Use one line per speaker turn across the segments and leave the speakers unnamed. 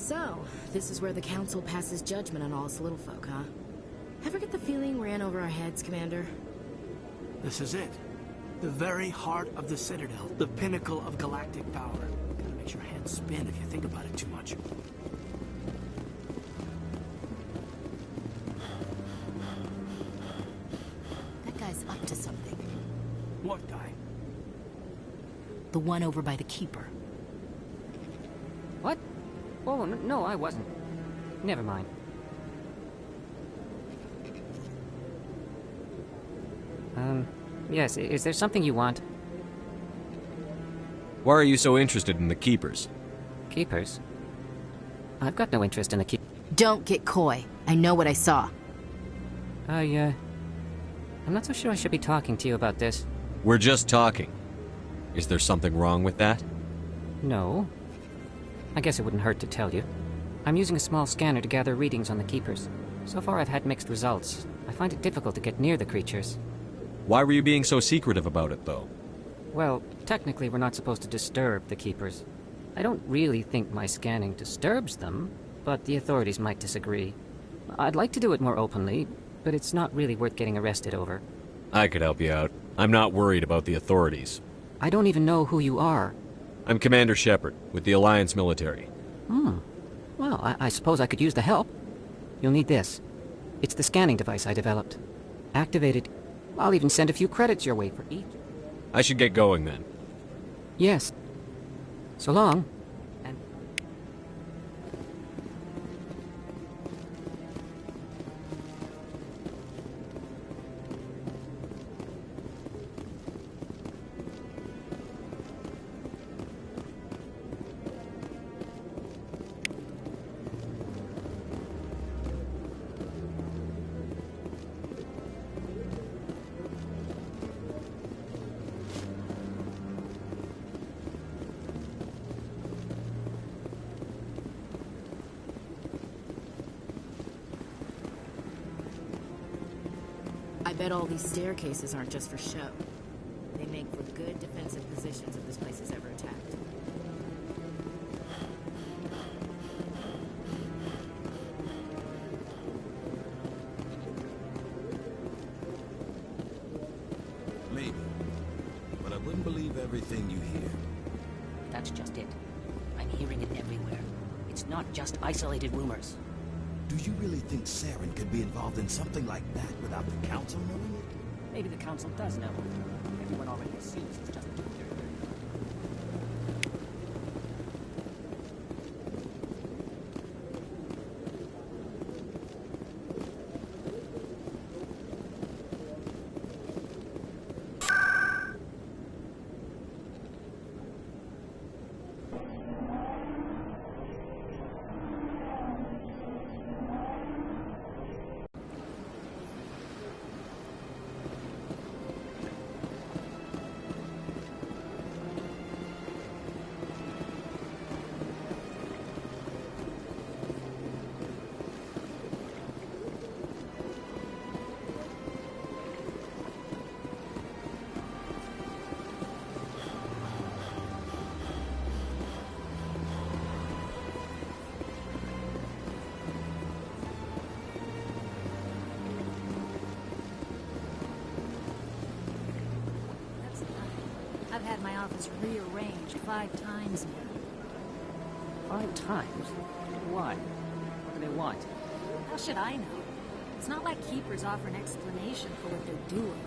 So, this is where the Council passes judgment on all us little folk, huh? Ever get the feeling we're in over our heads, Commander?
This is it. The very heart of the Citadel, the pinnacle of galactic power. Kinda makes your head spin if you think about it too much.
That guy's up to something.
What guy?
The one over by the Keeper.
What? Oh, no, I wasn't. Never mind. Yes, is there something you want?
Why are you so interested in the Keepers?
Keepers? I've got no interest in the
Don't get coy. I know what I saw.
I'm not so sure I should be talking to you about this.
We're just talking. Is there something wrong with that?
No. I guess it wouldn't hurt to tell you. I'm using a small scanner to gather readings on the Keepers. So far I've had mixed results. I find it difficult to get near the creatures.
Why were you being so secretive about it, though?
Well, technically we're not supposed to disturb the Keepers. I don't really think my scanning disturbs them, but the authorities might disagree. I'd like to do it more openly, but it's not really worth getting arrested over.
I could help you out. I'm not worried about the authorities.
I don't even know who you are.
I'm Commander Shepard, with the Alliance military.
Well, I suppose I could use the help. You'll need this. It's the scanning device I developed. Activated. I'll even send a few credits your way for each.
I should get going then.
Yes. So long. And
I bet all these staircases aren't just for show. They make for good defensive positions if this place is ever attacked.
Maybe. But I wouldn't believe everything you hear.
That's just it. I'm hearing it everywhere. It's not just isolated rumors.
Do you really think Saren could be involved in something like that without the Council knowing it?
Maybe the Council does know. Everyone already assumes it's just
I've had my office rearranged 5 times now.
5 times? Why? What do they want?
How should I know? It's not like Keepers offer an explanation for what they're doing.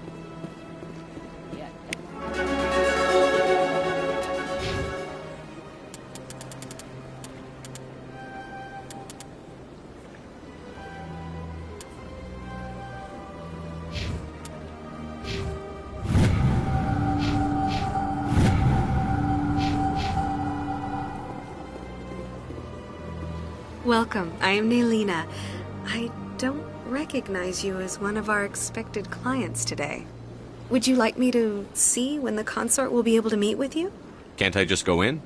Yeah.
Welcome, I am Nelina. I don't recognize you as one of our expected clients today. Would you like me to see when the consort will be able to meet with you?
Can't I just go in?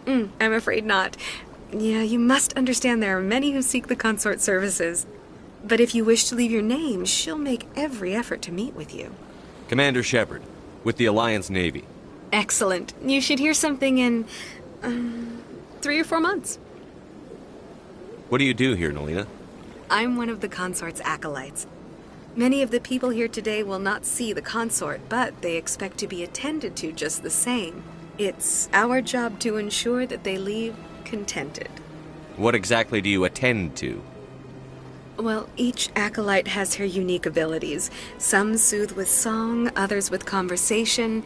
I'm afraid not. Yeah, you must understand there are many who seek the consort services. But if you wish to leave your name, she'll make every effort to meet with you.
Commander Shepard, with the Alliance Navy.
Excellent. You should hear something in 3 or 4 months.
What do you do here, Nelina?
I'm one of the consort's acolytes. Many of the people here today will not see the consort, but they expect to be attended to just the same. It's our job to ensure that they leave contented.
What exactly do you attend to?
Well, each acolyte has her unique abilities. Some soothe with song, others with conversation.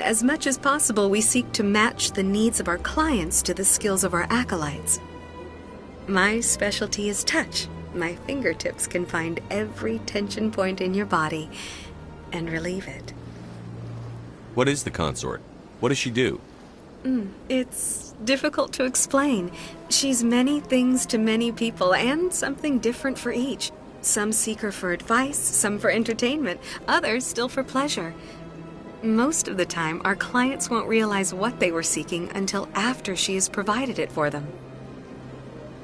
As much as possible, we seek to match the needs of our clients to the skills of our acolytes. My specialty is touch. My fingertips can find every tension point in your body and relieve it.
What is the consort? What does she do?
It's difficult to explain. She's many things to many people, and something different for each. Some seek her for advice, some for entertainment, others still for pleasure. Most of the time, our clients won't realize what they were seeking until after she has provided it for them.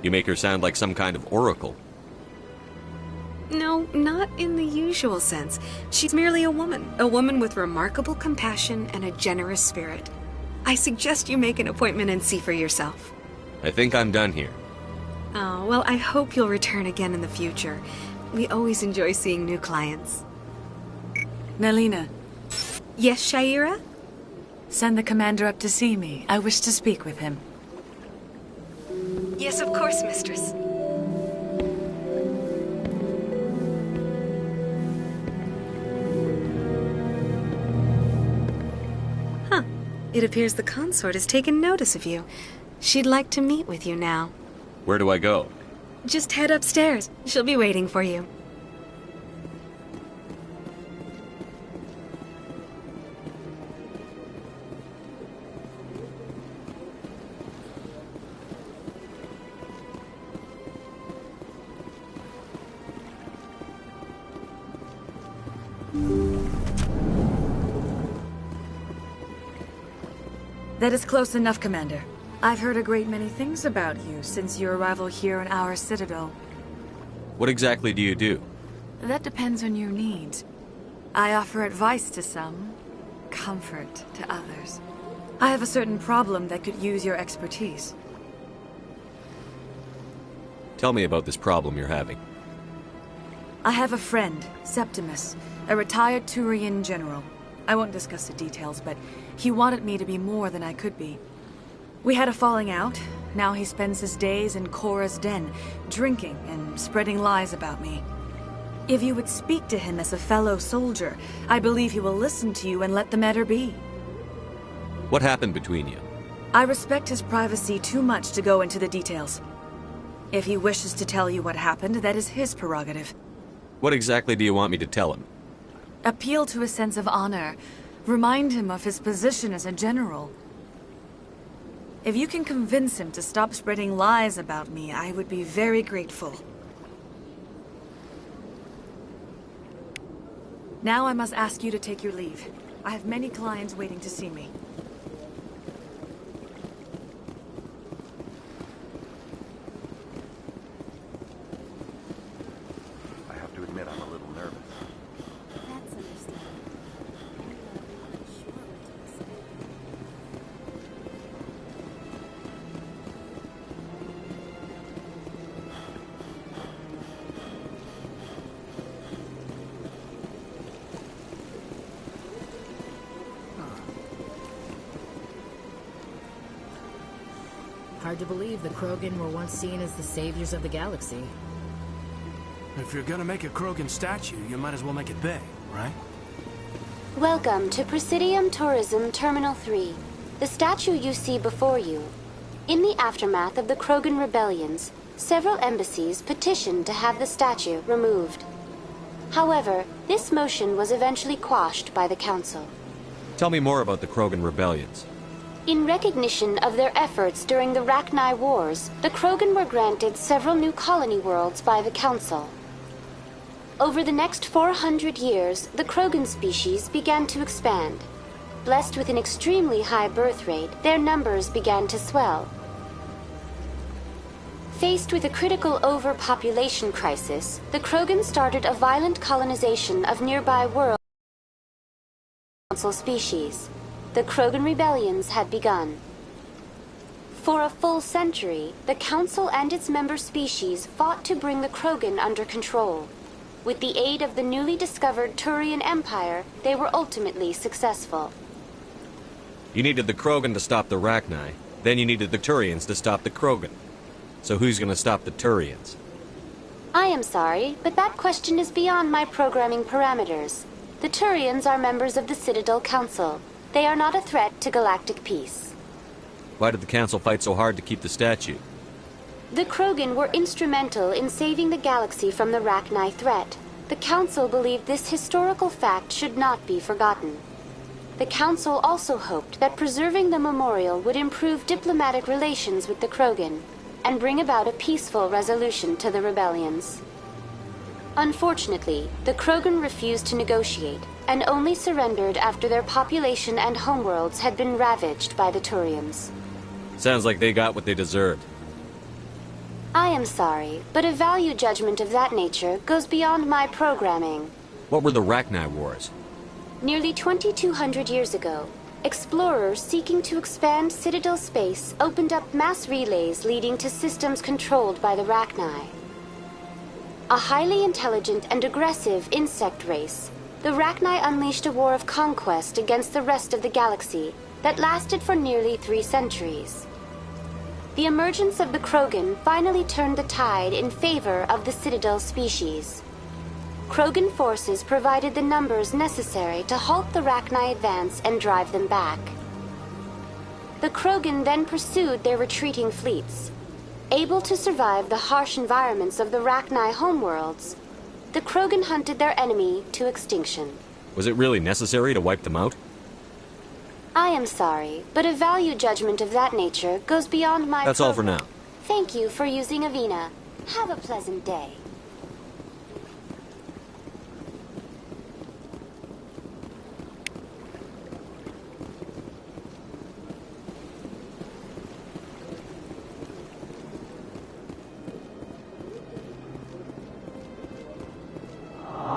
You make her sound like some kind of oracle.
No, not in the usual sense. She's merely a woman with remarkable compassion and a generous spirit. I suggest you make an appointment and see for yourself.
I think I'm done here.
Oh, well, I hope you'll return again in the future. We always enjoy seeing new clients.
Nelina,
Yes, Shaira?
send the commander up to see me. I wish to speak with him.
Yes, of course, mistress. Huh. It appears the consort has taken notice of you. She'd like to meet with you now.
Where do I go?
Just head upstairs. She'll be waiting for you.
That is close enough, Commander. I've heard a great many things about you since your arrival here in our citadel.
What exactly do you do?
That depends on your needs. I offer advice to some, comfort to others. I have a certain problem that could use your expertise.
Tell me about this problem you're having.
I have a friend, Septimus, a retired Turian general. I won't discuss the details, but he wanted me to be more than I could be. We had a falling out. Now he spends his days in Korra's den, drinking and spreading lies about me. If you would speak to him as a fellow soldier, I believe he will listen to you and let the matter be.
What happened between you?
I respect his privacy too much to go into the details. If he wishes to tell you what happened, that is his prerogative.
What exactly do you want me to tell him?
Appeal to his sense of honor. Remind him of his position as a general. If you can convince him to stop spreading lies about me, I would be very grateful. Now I must ask you to take your leave. I have many clients waiting to see me.
I have to admit I'm a little nervous.
That's understandable. Hard to believe the Krogan were once seen as the saviors of the galaxy.
If you're gonna make a Krogan statue, you might as well make it big, right?
Welcome to Presidium Tourism Terminal 3, the statue you see before you. In the aftermath of the Krogan rebellions, several embassies petitioned to have the statue removed. However, this motion was eventually quashed by the Council.
Tell me more about the Krogan rebellions.
In recognition of their efforts during the Rachni Wars, the Krogan were granted several new colony worlds by the Council. Over the next 400 years, the Krogan species began to expand. Blessed with an extremely high birth rate, their numbers began to swell. Faced with a critical overpopulation crisis, the Krogan started a violent colonization of nearby worlds. Council species. The Krogan rebellions had begun. For a full century, the Council and its member species fought to bring the Krogan under control. With the aid of the newly discovered Turian Empire, they were ultimately successful.
You needed the Krogan to stop the Rachni, then you needed the Turians to stop the Krogan. So who's gonna stop the Turians?
I am sorry, but that question is beyond my programming parameters. The Turians are members of the Citadel Council. They are not a threat to galactic peace.
Why did the Council fight so hard to keep the statue?
The Krogan were instrumental in saving the galaxy from the Rachni threat. The Council believed this historical fact should not be forgotten. The Council also hoped that preserving the memorial would improve diplomatic relations with the Krogan and bring about a peaceful resolution to the rebellions. Unfortunately, the Krogan refused to negotiate and only surrendered after their population and homeworlds had been ravaged by the Turians.
Sounds like they got what they deserved.
I am sorry, but a value judgment of that nature goes beyond my programming.
What were the Rachni Wars?
Nearly 2,200 years ago, explorers seeking to expand Citadel space opened up mass relays leading to systems controlled by the Rachni. A highly intelligent and aggressive insect race, the Rachni unleashed a war of conquest against the rest of the galaxy that lasted for nearly 3 centuries. The emergence of the Krogan finally turned the tide in favor of the Citadel species. Krogan forces provided the numbers necessary to halt the Rachni advance and drive them back. The Krogan then pursued their retreating fleets. Able to survive the harsh environments of the Rachni homeworlds, the Krogan hunted their enemy to extinction.
Was it really necessary to wipe them out?
I am sorry, but a value judgment of that nature goes beyond my...
That's all for now.
Thank you for using Avina. Have a pleasant day.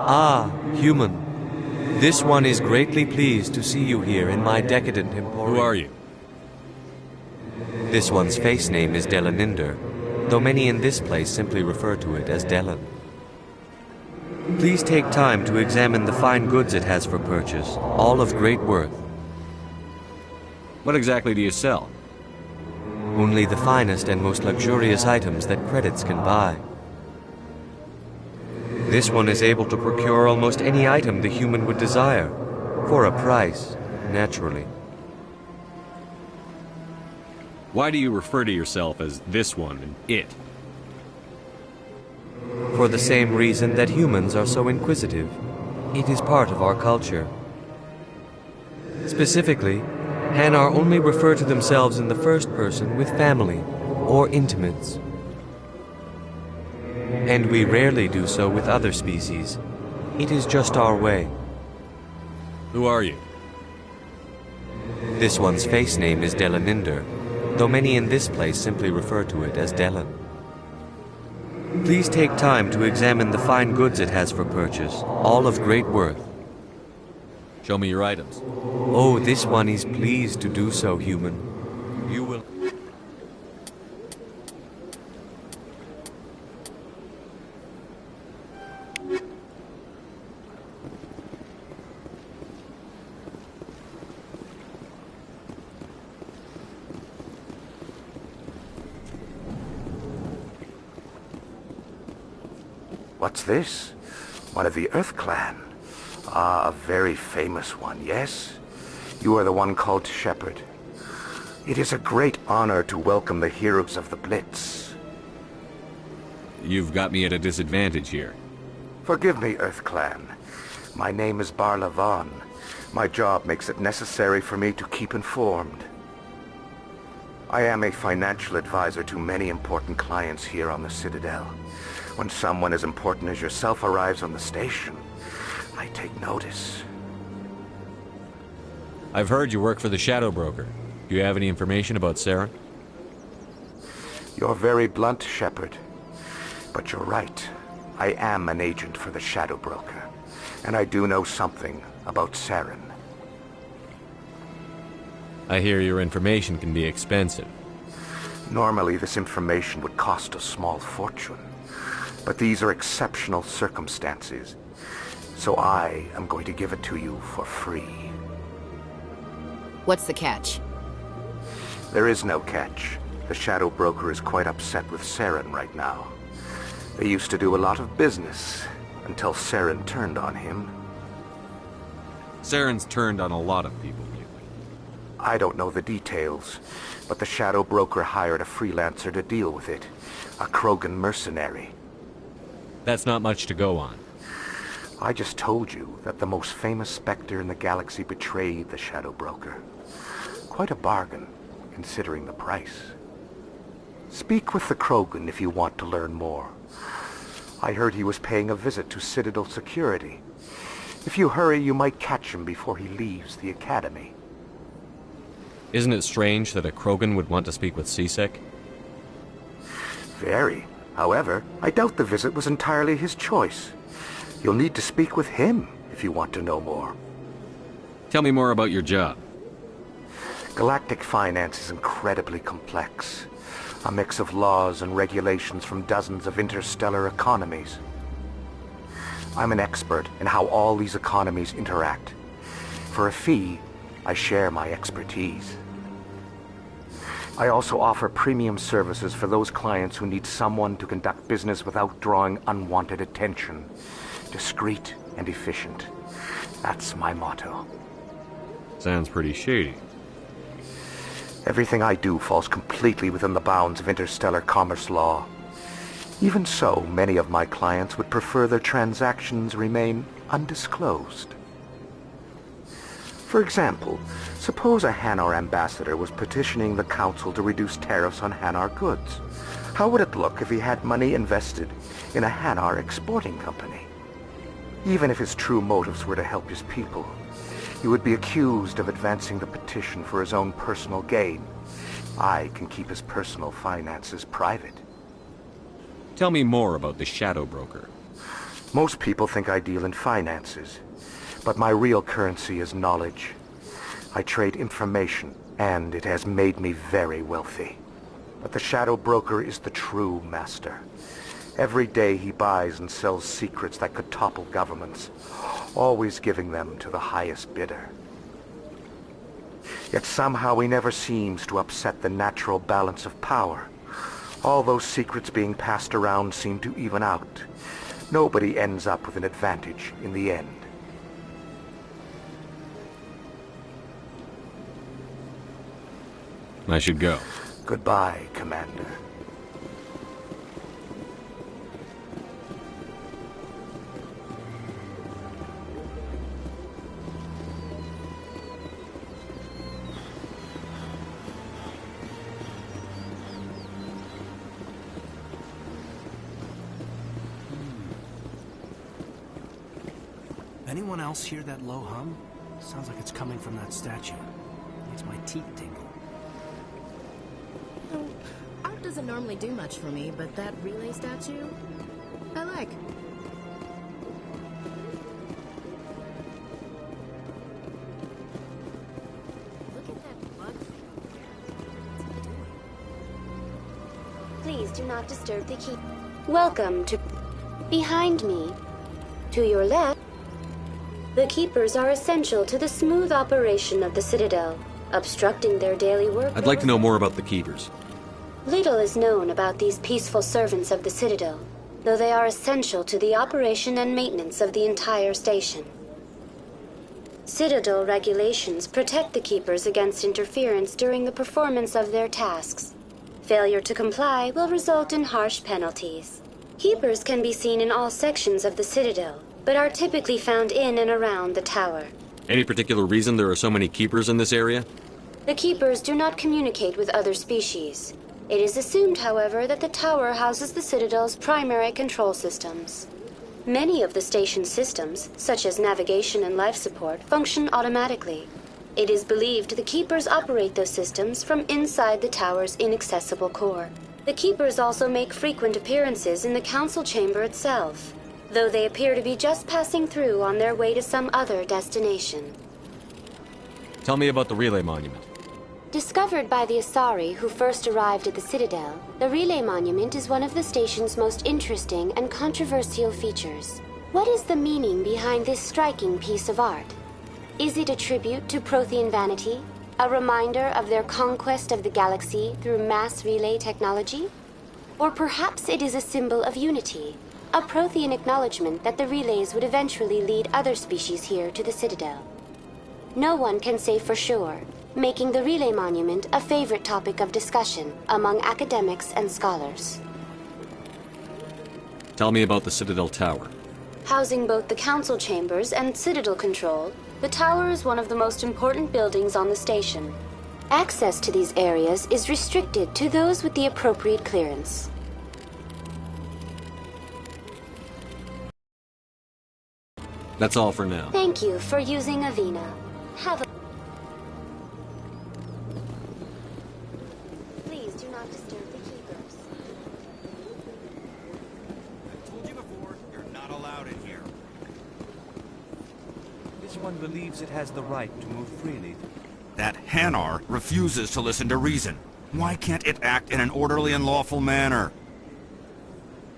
Ah, human. This one is greatly pleased to see you here in my decadent emporium.
Who are you?
This one's face name is Delaninder, though many in this place simply refer to it as Delan. Please take time to examine the fine goods it has for purchase, all of great worth.
What exactly do you sell?
Only the finest and most luxurious items that credits can buy. This one is able to procure almost any item the human would desire, for a price, naturally.
Why do you refer to yourself as this one and it?
For the same reason that humans are so inquisitive. It is part of our culture. Specifically, Hanar only refer to themselves in the first person with family or intimates. And we rarely do so with other species. It is just our way.
Who are you?
This one's face name is Delaninder, though many in this place simply refer to it as Delan. Please take time to examine the fine goods it has for purchase, all of great worth.
Show me your items.
Oh, this one is pleased to do so, human. You will...
What's this? One of the Earth Clan. Ah, a very famous one, yes? You are the one called Shepard. It is a great honor to welcome the heroes of the Blitz.
You've got me at a disadvantage here.
Forgive me, Earth Clan. My name is Barla Vaughn. My job makes it necessary for me to keep informed. I am a financial advisor to many important clients here on the Citadel. When someone as important as yourself arrives on the station, I take notice.
I've heard you work for the Shadow Broker. Do you have any information about Saren?
You're very blunt, Shepard. But you're right. I am an agent for the Shadow Broker. And I do know something about Saren.
I hear your information can be expensive.
Normally, this information would cost a small fortune. But these are exceptional circumstances. So I am going to give it to you for free.
What's the catch?
There is no catch. The Shadow Broker is quite upset with Saren right now. They used to do a lot of business, until Saren turned on him.
Saren's turned on a lot of people lately.
I don't know the details, but the Shadow Broker hired a freelancer to deal with it. A Krogan mercenary.
That's not much to go on.
I just told you that the most famous Spectre in the galaxy betrayed the Shadow Broker. Quite a bargain, considering the price. Speak with the Krogan if you want to learn more. I heard he was paying a visit to Citadel security. If you hurry, you might catch him before he leaves the Academy.
Isn't it strange that a Krogan would want to speak with C-Sec?
Very. However, I doubt the visit was entirely his choice. You'll need to speak with him if you want to know more.
Tell me more about your job.
Galactic finance is incredibly complex. A mix of laws and regulations from dozens of interstellar economies. I'm an expert in how all these economies interact. For a fee, I share my expertise. I also offer premium services for those clients who need someone to conduct business without drawing unwanted attention. Discreet and efficient. That's my motto.
Sounds pretty shady.
Everything I do falls completely within the bounds of interstellar commerce law. Even so, many of my clients would prefer their transactions remain undisclosed. For example, suppose a Hanar ambassador was petitioning the Council to reduce tariffs on Hanar goods. How would it look if he had money invested in a Hanar exporting company? Even if his true motives were to help his people, he would be accused of advancing the petition for his own personal gain. I can keep his personal finances private.
Tell me more about the Shadow Broker.
Most people think I deal in finances, but my real currency is knowledge. I trade information, and it has made me very wealthy. But the Shadow Broker is the true master. Every day he buys and sells secrets that could topple governments, always giving them to the highest bidder. Yet somehow he never seems to upset the natural balance of power. All those secrets being passed around seem to even out. Nobody ends up with an advantage in the end.
I should go.
Goodbye, Commander.
Anyone else hear that low hum? Sounds like it's coming from that statue. Makes my teeth tingle.
So, art doesn't normally do much for me, but that relay statue, I like. Look at that bug thing.
Please do not disturb the keep. Welcome to... Behind me. To your left, the Keepers are essential to the smooth operation of the Citadel, obstructing their daily work.
I'd like to know more about the Keepers.
Little is known about these peaceful servants of the Citadel, though they are essential to the operation and maintenance of the entire station. Citadel regulations protect the Keepers against interference during the performance of their tasks. Failure to comply will result in harsh penalties. Keepers can be seen in all sections of the Citadel, but are typically found in and around the tower.
Any particular reason there are so many Keepers in this area?
The Keepers do not communicate with other species. It is assumed, however, that the tower houses the Citadel's primary control systems. Many of the station's systems, such as navigation and life support, function automatically. It is believed the Keepers operate those systems from inside the tower's inaccessible core. The Keepers also make frequent appearances in the Council chamber itself, though they appear to be just passing through on their way to some other destination.
Tell me about the relay monument.
Discovered by the Asari who first arrived at the Citadel, the Relay Monument is one of the station's most interesting and controversial features. What is the meaning behind this striking piece of art? Is it a tribute to Prothean vanity? A reminder of their conquest of the galaxy through mass relay technology? Or perhaps it is a symbol of unity, a Prothean acknowledgement that the relays would eventually lead other species here to the Citadel. No one can say for sure, making the Relay Monument a favorite topic of discussion among academics and scholars.
Tell me about the Citadel Tower.
Housing both the council chambers and Citadel control, the tower is one of the most important buildings on the station. Access to these areas is restricted to those with the appropriate clearance.
That's all for now.
Thank you for using Avina. Have a... Please do not disturb the keepers.
I told you before, you're not allowed in here.
This one believes it has the right to move freely.
That Hanar refuses to listen to reason. Why can't it act in an orderly and lawful manner?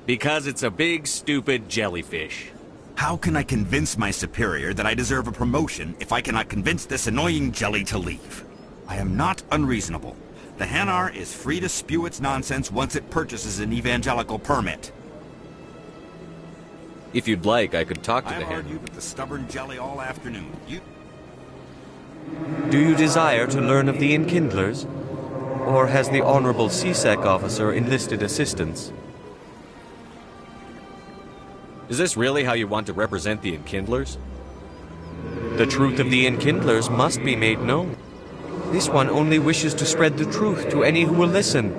Because it's a big, stupid jellyfish.
How can I convince my superior that I deserve a promotion if I cannot convince this annoying jelly to leave? I am not unreasonable. The Hanar is free to spew its nonsense once it purchases an evangelical permit.
If you'd like, I could talk to the
I've
Hanar.
argued with the stubborn jelly all afternoon.
Do you desire to learn of the Enkindlers? Or has the Honorable CSEC officer enlisted assistance?
Is this really how you want to represent the Enkindlers?
The truth of the Enkindlers must be made known. This one only wishes to spread the truth to any who will listen.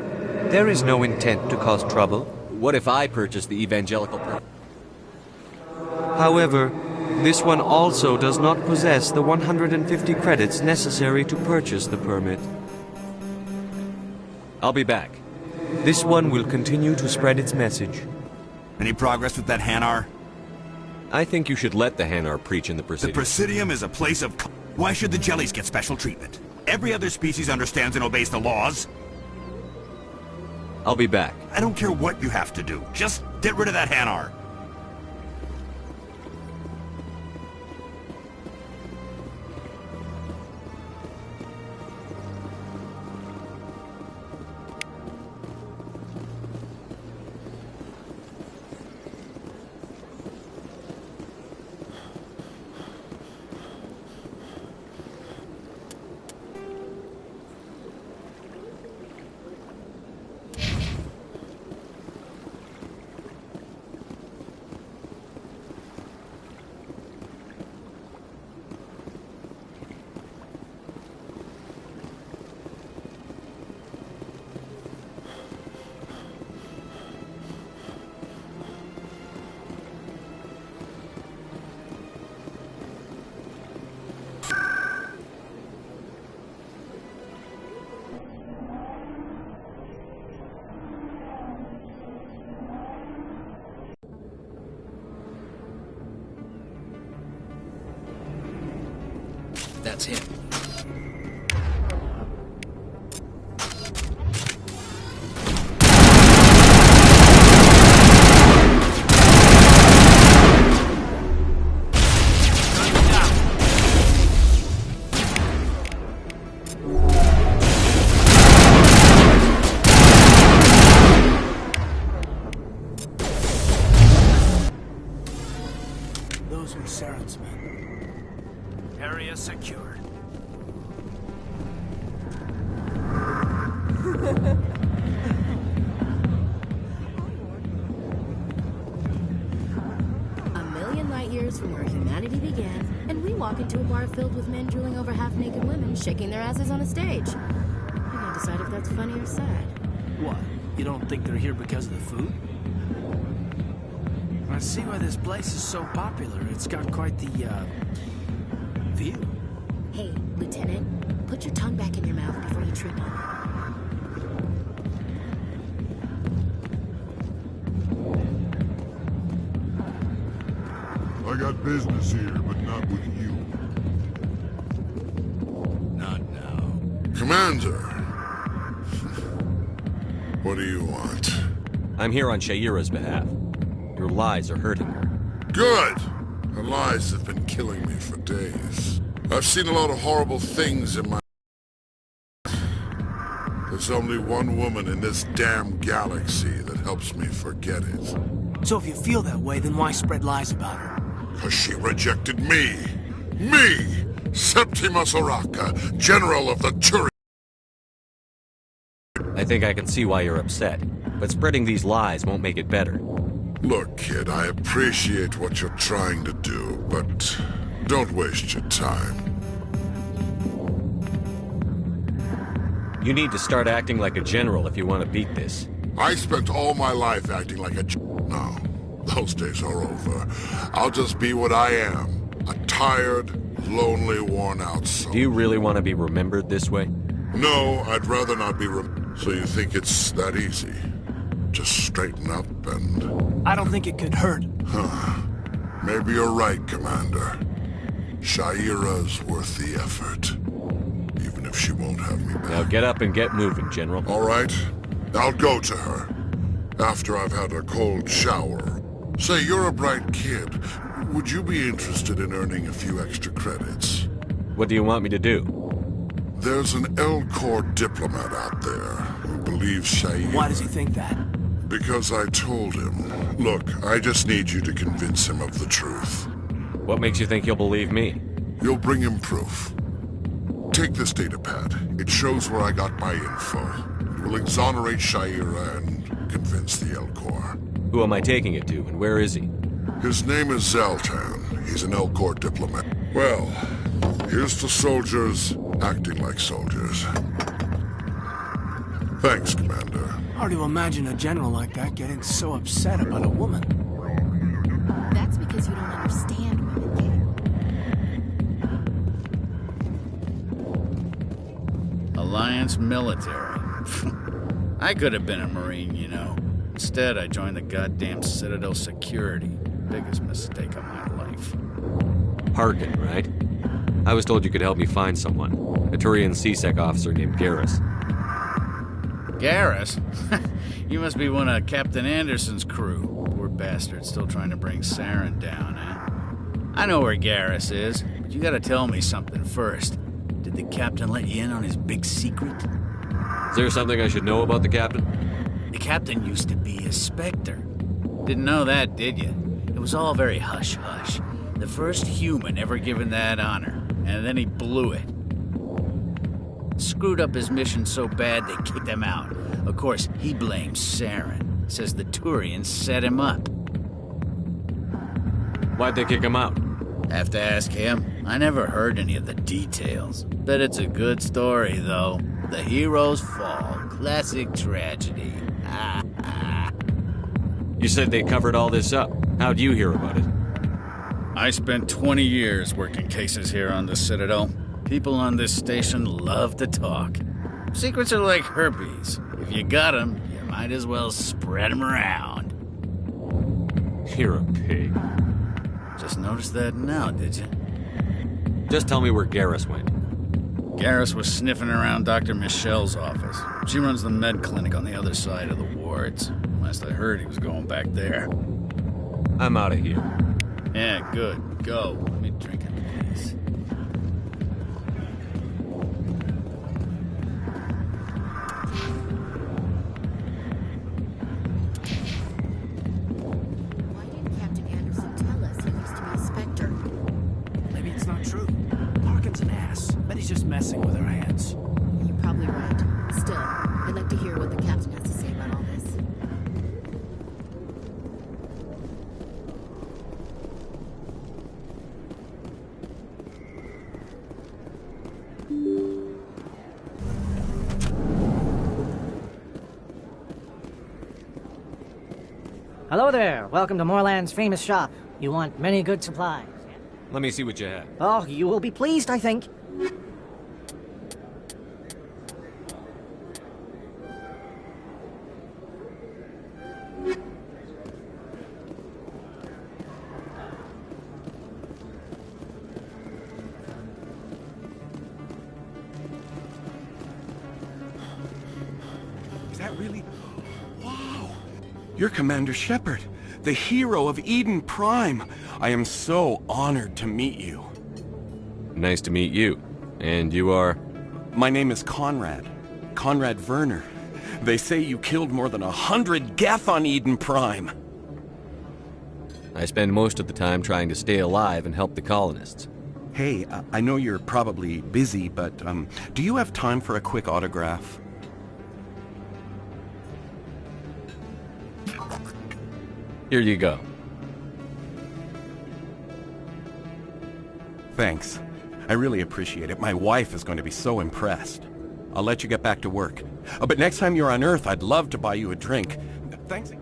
There is no intent to cause trouble.
What if I purchase the evangelical permit?
However, this one also does not possess the 150 credits necessary to purchase the permit.
I'll be back.
This one will continue to spread its message.
Any progress with that Hanar?
I think you should let the Hanar preach in the Presidium.
The Presidium is a place of... Why should the jellies get special treatment? Every other species understands and obeys the laws.
I'll be back.
I don't care what you have to do. Just get rid of that Hanar.
That's him. Those were Saren's men. Area secured.
A million light years from where humanity began, and we walk into a bar filled with men drooling over half-naked women, shaking their asses on a stage. You can decide if that's funny or sad.
What? You don't think they're here because of the food? I see why this place is so popular. It's got quite the, view.
Hey, Lieutenant, put your tongue back in your mouth before you trip on it.
I got business here, but not with you.
Not now. Come
Commander. What do you want?
I'm here on Shayura's behalf. Your lies are hurting her.
Good! Her lies have been killing me for days. I've seen a lot of horrible things in my... There's only one woman in this damn galaxy that helps me forget it.
So if you feel that way, then why spread lies about her?
Because she rejected me! Me! Septimus Oraka, General of the Turian.
I think I can see why you're upset, but spreading these lies won't make it better.
Look, kid, I appreciate what you're trying to do, but don't waste your time.
You need to start acting like a general if you want to beat this.
I spent all my life acting like a No, those days are over. I'll just be what I am. A tired, lonely, worn-out soul.
Do you really want to be remembered this way?
No, I'd rather not be So you think it's that easy? Just straighten up and...
I don't think it could hurt.
Huh. Maybe you're right, Commander. Shayura's worth the effort. Even if she won't have me back.
Now get up and get moving, General.
All right. I'll go to her. After I've had a cold shower. Say, you're a bright kid. Would you be interested in earning a few extra credits?
What do you want me to do?
There's an Elcor diplomat out there who believes Shayura...
Why does he think that?
Because I told him. Look, I just need you to convince him of the truth.
What makes you think he'll believe me?
You'll bring him proof. Take this datapad. It shows where I got my info. It will exonerate Shayura and convince the Elcor.
Who am I taking it to, and where is he?
His name is Zaltan. He's an Elcor diplomat. Well, here's to soldiers acting like soldiers. Thanks, Commander.
Hard to imagine a general like that getting so upset about a woman.
That's because you don't understand women, kid.
Alliance military. I could have been a Marine, you know. Instead, I joined the goddamn Citadel security. Biggest mistake of my life.
Harkin, right? I was told you could help me find someone. A Turian C-Sec officer named Garrus.
Garrus? You must be one of Captain Anderson's crew. Poor bastard still trying to bring Saren down, huh? I know where Garrus is, but you gotta tell me something first. Did the captain let you in on his big secret?
Is there something I should know about the captain?
The captain used to be a Spectre. Didn't know that, did you? It was all very hush-hush. The first human ever given that honor, and then he blew it. Screwed up his mission so bad they kicked him out. Of course, he blames Saren. Says the Turians set him up.
Why'd they kick him out?
Have to ask him. I never heard any of the details. Bet it's a good story, though. The heroes fall. Classic tragedy.
You said they covered all this up. How'd you hear about it?
I spent 20 years working cases here on the Citadel. People on this station love to talk. Secrets are like herpes. If you got them, you might as well spread them around.
You're a pig.
Just noticed that now, did you?
Just tell me where Garrus went.
Garrus was sniffing around Dr. Michelle's office. She runs the med clinic on the other side of the wards. Last I heard, he was going back there.
I'm out of here.
Yeah, good. Go. Let me drink in peace.
Why didn't Captain Anderson tell us he used to be a Spectre?
Maybe it's not true. Harkin's an ass. Bet he's just messing with our heads.
You're probably right. Still, I'd like to hear what the captain has to say about all this.
Hello there. Welcome to Moorland's famous shop. You want many good supplies.
Let me see what you have.
Oh, you will be pleased, I think.
really... Wow! You're Commander Shepard, the hero of Eden Prime. I am so honored to meet you.
Nice to meet you. And you are?
My name is Conrad. Conrad Werner. They say you killed more than 100 Geth on Eden Prime.
I spend most of the time trying to stay alive and help the colonists.
Hey, I know you're probably busy, but do you have time for a quick autograph?
Here you go.
Thanks. I really appreciate it. My wife is going to be so impressed. I'll let you get back to work. But next time you're on Earth, I'd love to buy you a drink. Thanks.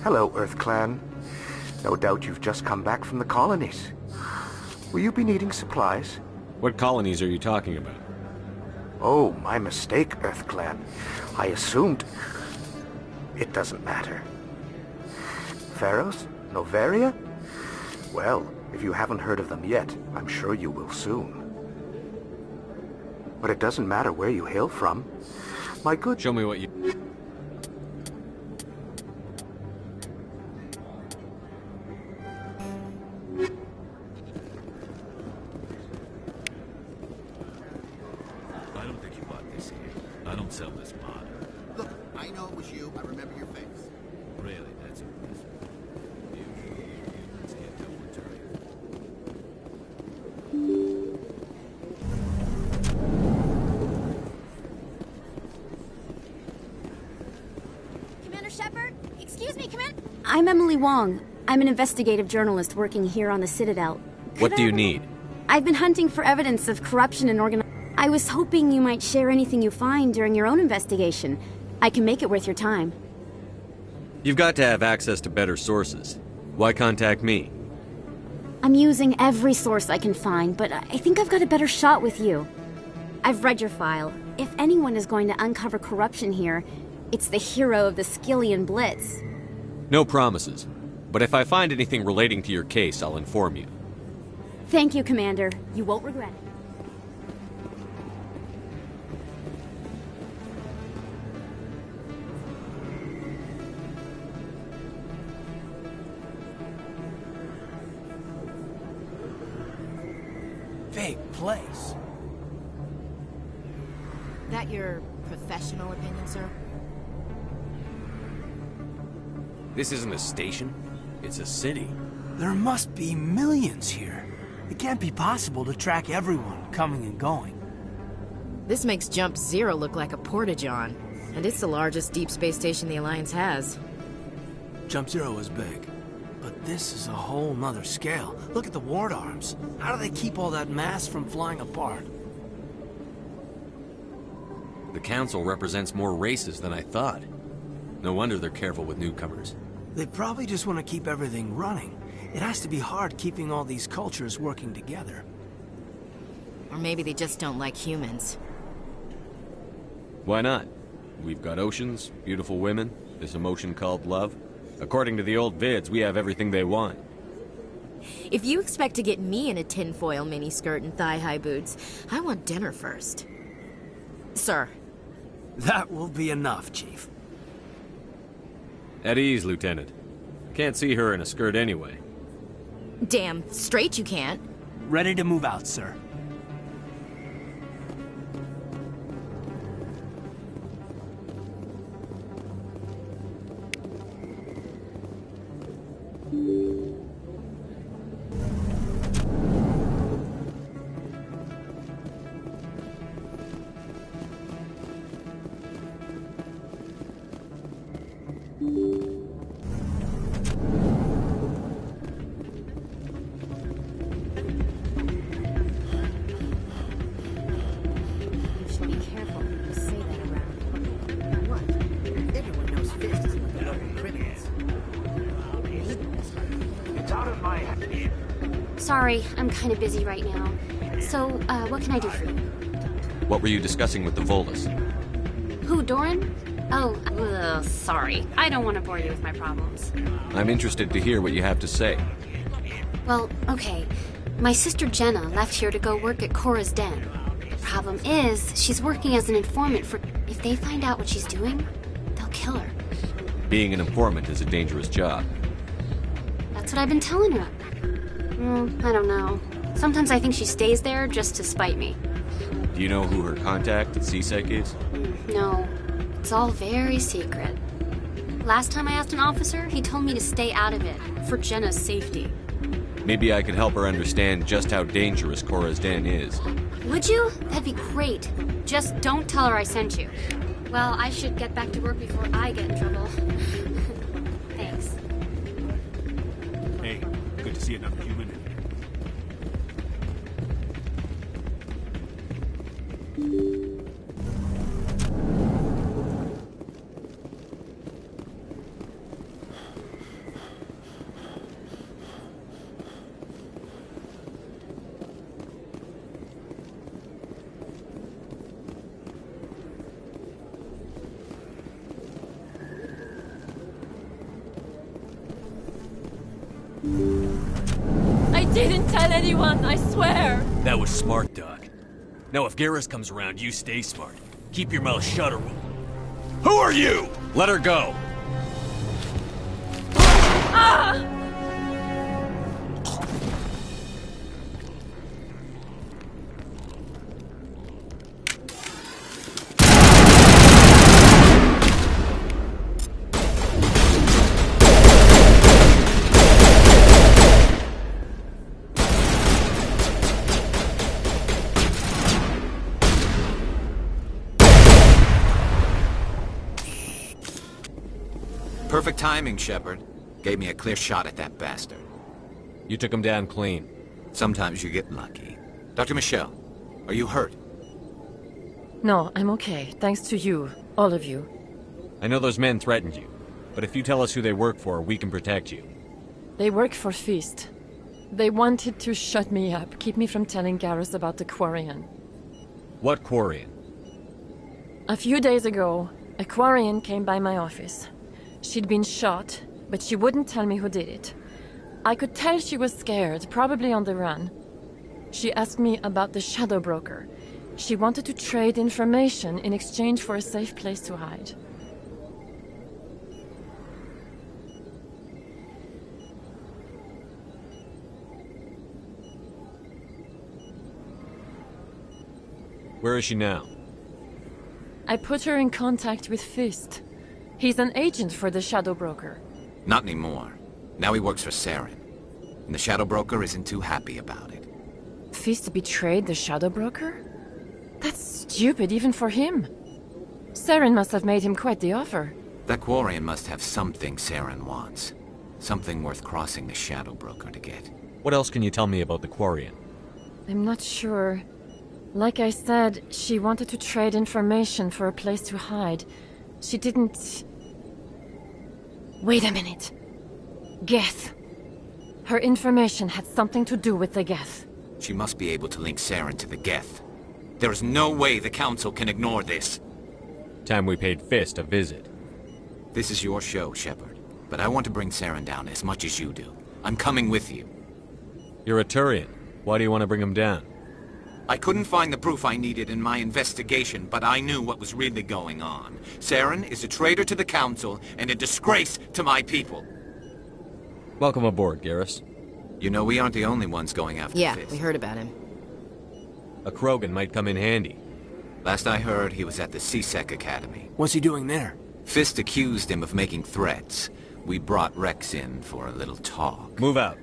Hello, Earth Clan. No doubt you've just come back from the colonies. Will you be needing supplies?
What colonies are you talking about?
Oh, my mistake, Earth Clan. I assumed... It doesn't matter. Pharaohs? Noveria? Well, if you haven't heard of them yet, I'm sure you will soon. But it doesn't matter where you hail from. My good...
Show me what you...
I don't think you bought this here. I don't sell this mod.
Look, I know it was you. I remember your face.
Really, that's impressive. Let's get to
Commander Shepard? Excuse me, Commander...
I'm Emily Wong. I'm an investigative journalist working here on the Citadel.
What do you need?
I've been hunting for evidence of corruption and I was hoping you might share anything you find during your own investigation. I can make it worth your time.
You've got to have access to better sources. Why contact me?
I'm using every source I can find, but I think I've got a better shot with you. I've read your file. If anyone is going to uncover corruption here, it's the hero of the Skillian Blitz.
No promises. But if I find anything relating to your case, I'll inform you.
Thank you, Commander. You won't regret it.
Big place.
That your professional opinion, sir?
This isn't a station. It's a city.
There must be millions here. It can't be possible to track everyone coming and going.
This makes Jump Zero look like a porta-john, and it's the largest deep space station the Alliance has.
Jump Zero is big, but this is a whole nother scale. Look at the ward arms. How do they keep all that mass from flying apart?
The Council represents more races than I thought. No wonder they're careful with newcomers.
They probably just want to keep everything running. It has to be hard keeping all these cultures working together.
Or maybe they just don't like humans.
Why not? We've got oceans, beautiful women, this emotion called love. According to the old vids, we have everything they want.
If you expect to get me in a tinfoil miniskirt and thigh-high boots, I want dinner first. Sir.
That will be enough, Chief.
At ease, Lieutenant. Can't see her in a skirt anyway.
Damn straight you can't.
Ready to move out, sir.
Sorry, I'm kind of busy right now. So, what can I do for you?
What were you discussing with the Volus?
Who, Doran? Oh, sorry. I don't want to bore you with my problems.
I'm interested to hear what you have to say.
Well, okay. My sister Jenna left here to go work at Cora's Den.
problem is, she's working as an informant for... If they find out what she's doing, they'll kill her.
Being an informant is a dangerous job.
That's what I've been telling her. I don't know. Sometimes I think she stays there just to spite me.
Do you know who her contact at CSEC is?
No, it's all very secret. Last time I asked an officer, he told me to stay out of it, for Jenna's safety.
Maybe I could help her understand just how dangerous Cora's Den is.
Would you? That'd be great. Just don't tell her I sent you. Well, I should get back to work before I get in trouble. Thanks.
Hey, good to see another human in here.
I didn't tell anyone, I swear!
That was smart, Doc. Now if Garrus comes around, you stay smart. Keep your mouth shut or we'll...
Who are you? Let her go.
Ah!
Perfect timing, Shepard. Gave me a clear shot at that bastard.
You took him down clean.
Sometimes you get lucky. Dr. Michelle, are you hurt?
No, I'm okay. Thanks to you. All of you.
I know those men threatened you, but if you tell us who they work for, we can protect you.
They work for Feast. They wanted to shut me up, keep me from telling Garrus about the Quarian.
What Quarian?
A few days ago, a Quarian came by my office. She'd been shot, but she wouldn't tell me who did it. I could tell she was scared, probably on the run. She asked me about the Shadow Broker. She wanted to trade information in exchange for a safe place to hide.
Where is she now?
I put her in contact with Fist. He's an agent for the Shadow Broker.
Not anymore. Now he works for Saren. And the Shadow Broker isn't too happy about it.
Fist betrayed the Shadow Broker? That's stupid even for him. Saren must have made him quite the offer.
That Quarian must have something Saren wants. Something worth crossing the Shadow Broker to get.
What else can you tell me about the Quarian?
I'm not sure. Like I said, she wanted to trade information for a place to hide. She didn't... Wait a minute. Geth. Her information had something to do with the Geth.
She must be able to link Saren to the Geth. There is no way the Council can ignore this.
Time we paid Fist a visit.
This is your show, Shepard. But I want to bring Saren down as much as you do. I'm coming with you.
You're a Turian. Why do you want to bring him down?
I couldn't find the proof I needed in my investigation, but I knew what was really going on. Saren is a traitor to the Council and a disgrace to my people.
Welcome aboard, Garrus.
You know, we aren't the only ones going after Fist.
We heard about him.
A Krogan might come in handy.
Last I heard, he was at the CSEC Academy.
What's he doing there?
Fist accused him of making threats. We brought Rex in for a little talk.
Move out.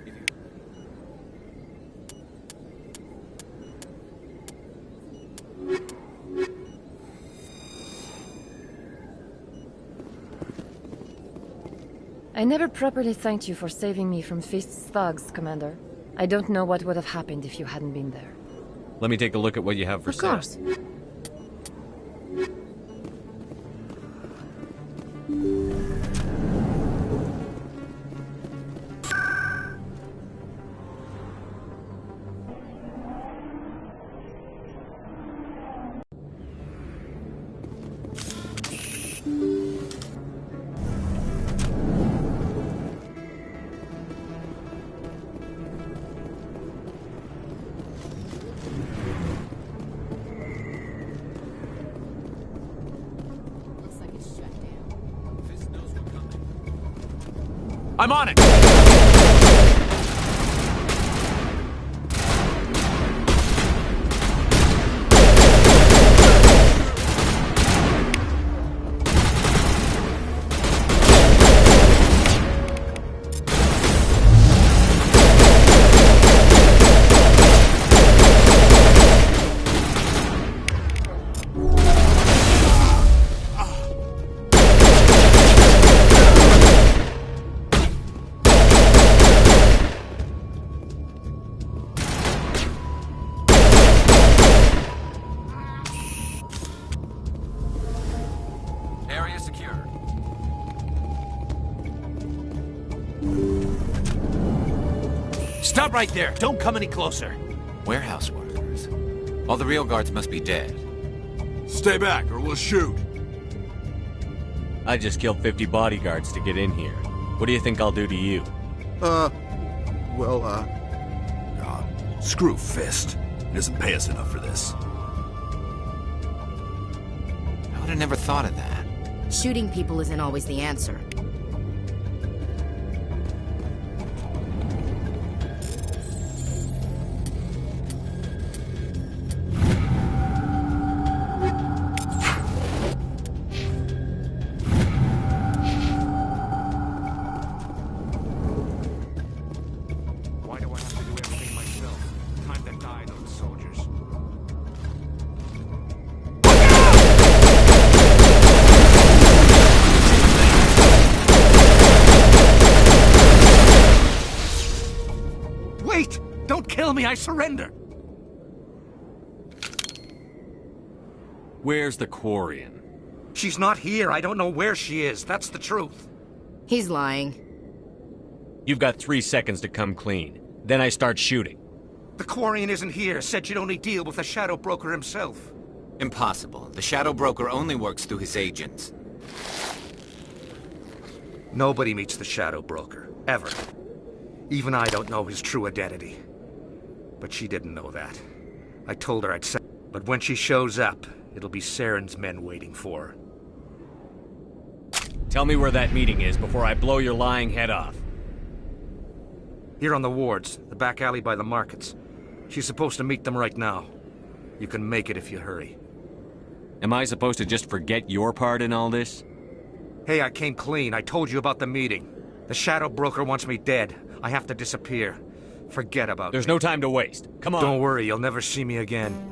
I never properly thanked you for saving me from Fist's thugs, Commander. I don't know what would have happened if you hadn't been there.
Let me take a look at what you have for sale.
Of course.
I'm on it!
Area secured.
Stop right there! Don't come any closer!
Warehouse workers. All the real guards must be dead.
Stay back, or we'll shoot.
I just killed 50 bodyguards to get in here. What do you think I'll do to you?
Screw Fist. He doesn't pay us enough for this.
I would have never thought of that.
Shooting people isn't always the answer.
Why do I have to do everything myself? Time to die, those soldiers.
Wait! Don't kill me, I surrender!
Where's the Quarian?
She's not here. I don't know where she is. That's the truth.
He's lying.
You've got 3 seconds to come clean. Then I start shooting.
The Quarian isn't here. Said you'd only deal with the Shadow Broker himself.
Impossible. The Shadow Broker only works through his agents.
Nobody meets the Shadow Broker. Ever. Even I don't know his true identity. But she didn't know that. I told her I'd say. But when she shows up, it'll be Saren's men waiting for her.
Tell me where that meeting is before I blow your lying head off.
Here on the wards, the back alley by the markets. She's supposed to meet them right now. You can make it if you hurry.
Am I supposed to just forget your part in all this?
Hey, I came clean. I told you about the meeting. The Shadow Broker wants me dead. I have to disappear. Forget about
There's
me.
no time to waste. Come on.
Don't worry, you'll never see me again.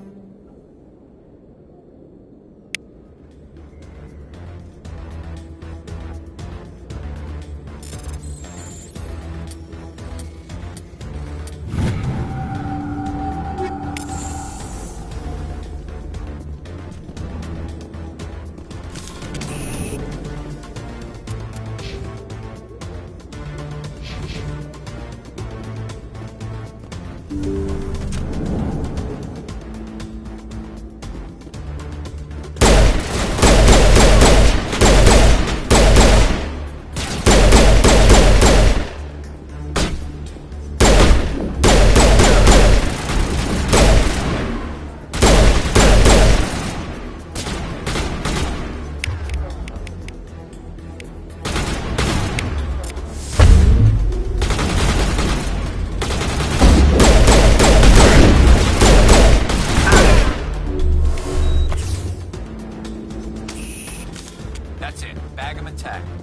That's it. Bag him and tag him.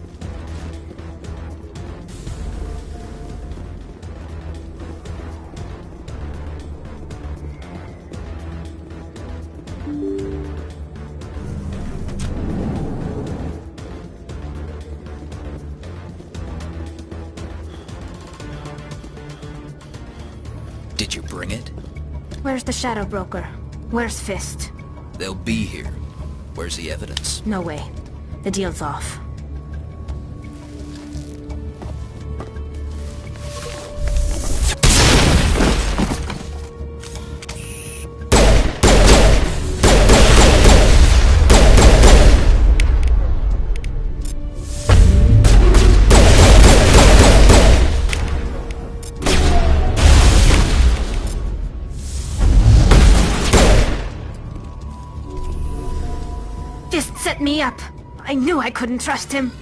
Did you bring it?
Where's the Shadow Broker? Where's Fist?
They'll be here. Where's the evidence?
No way. The deal's off. Fist set me up. I knew I couldn't trust him.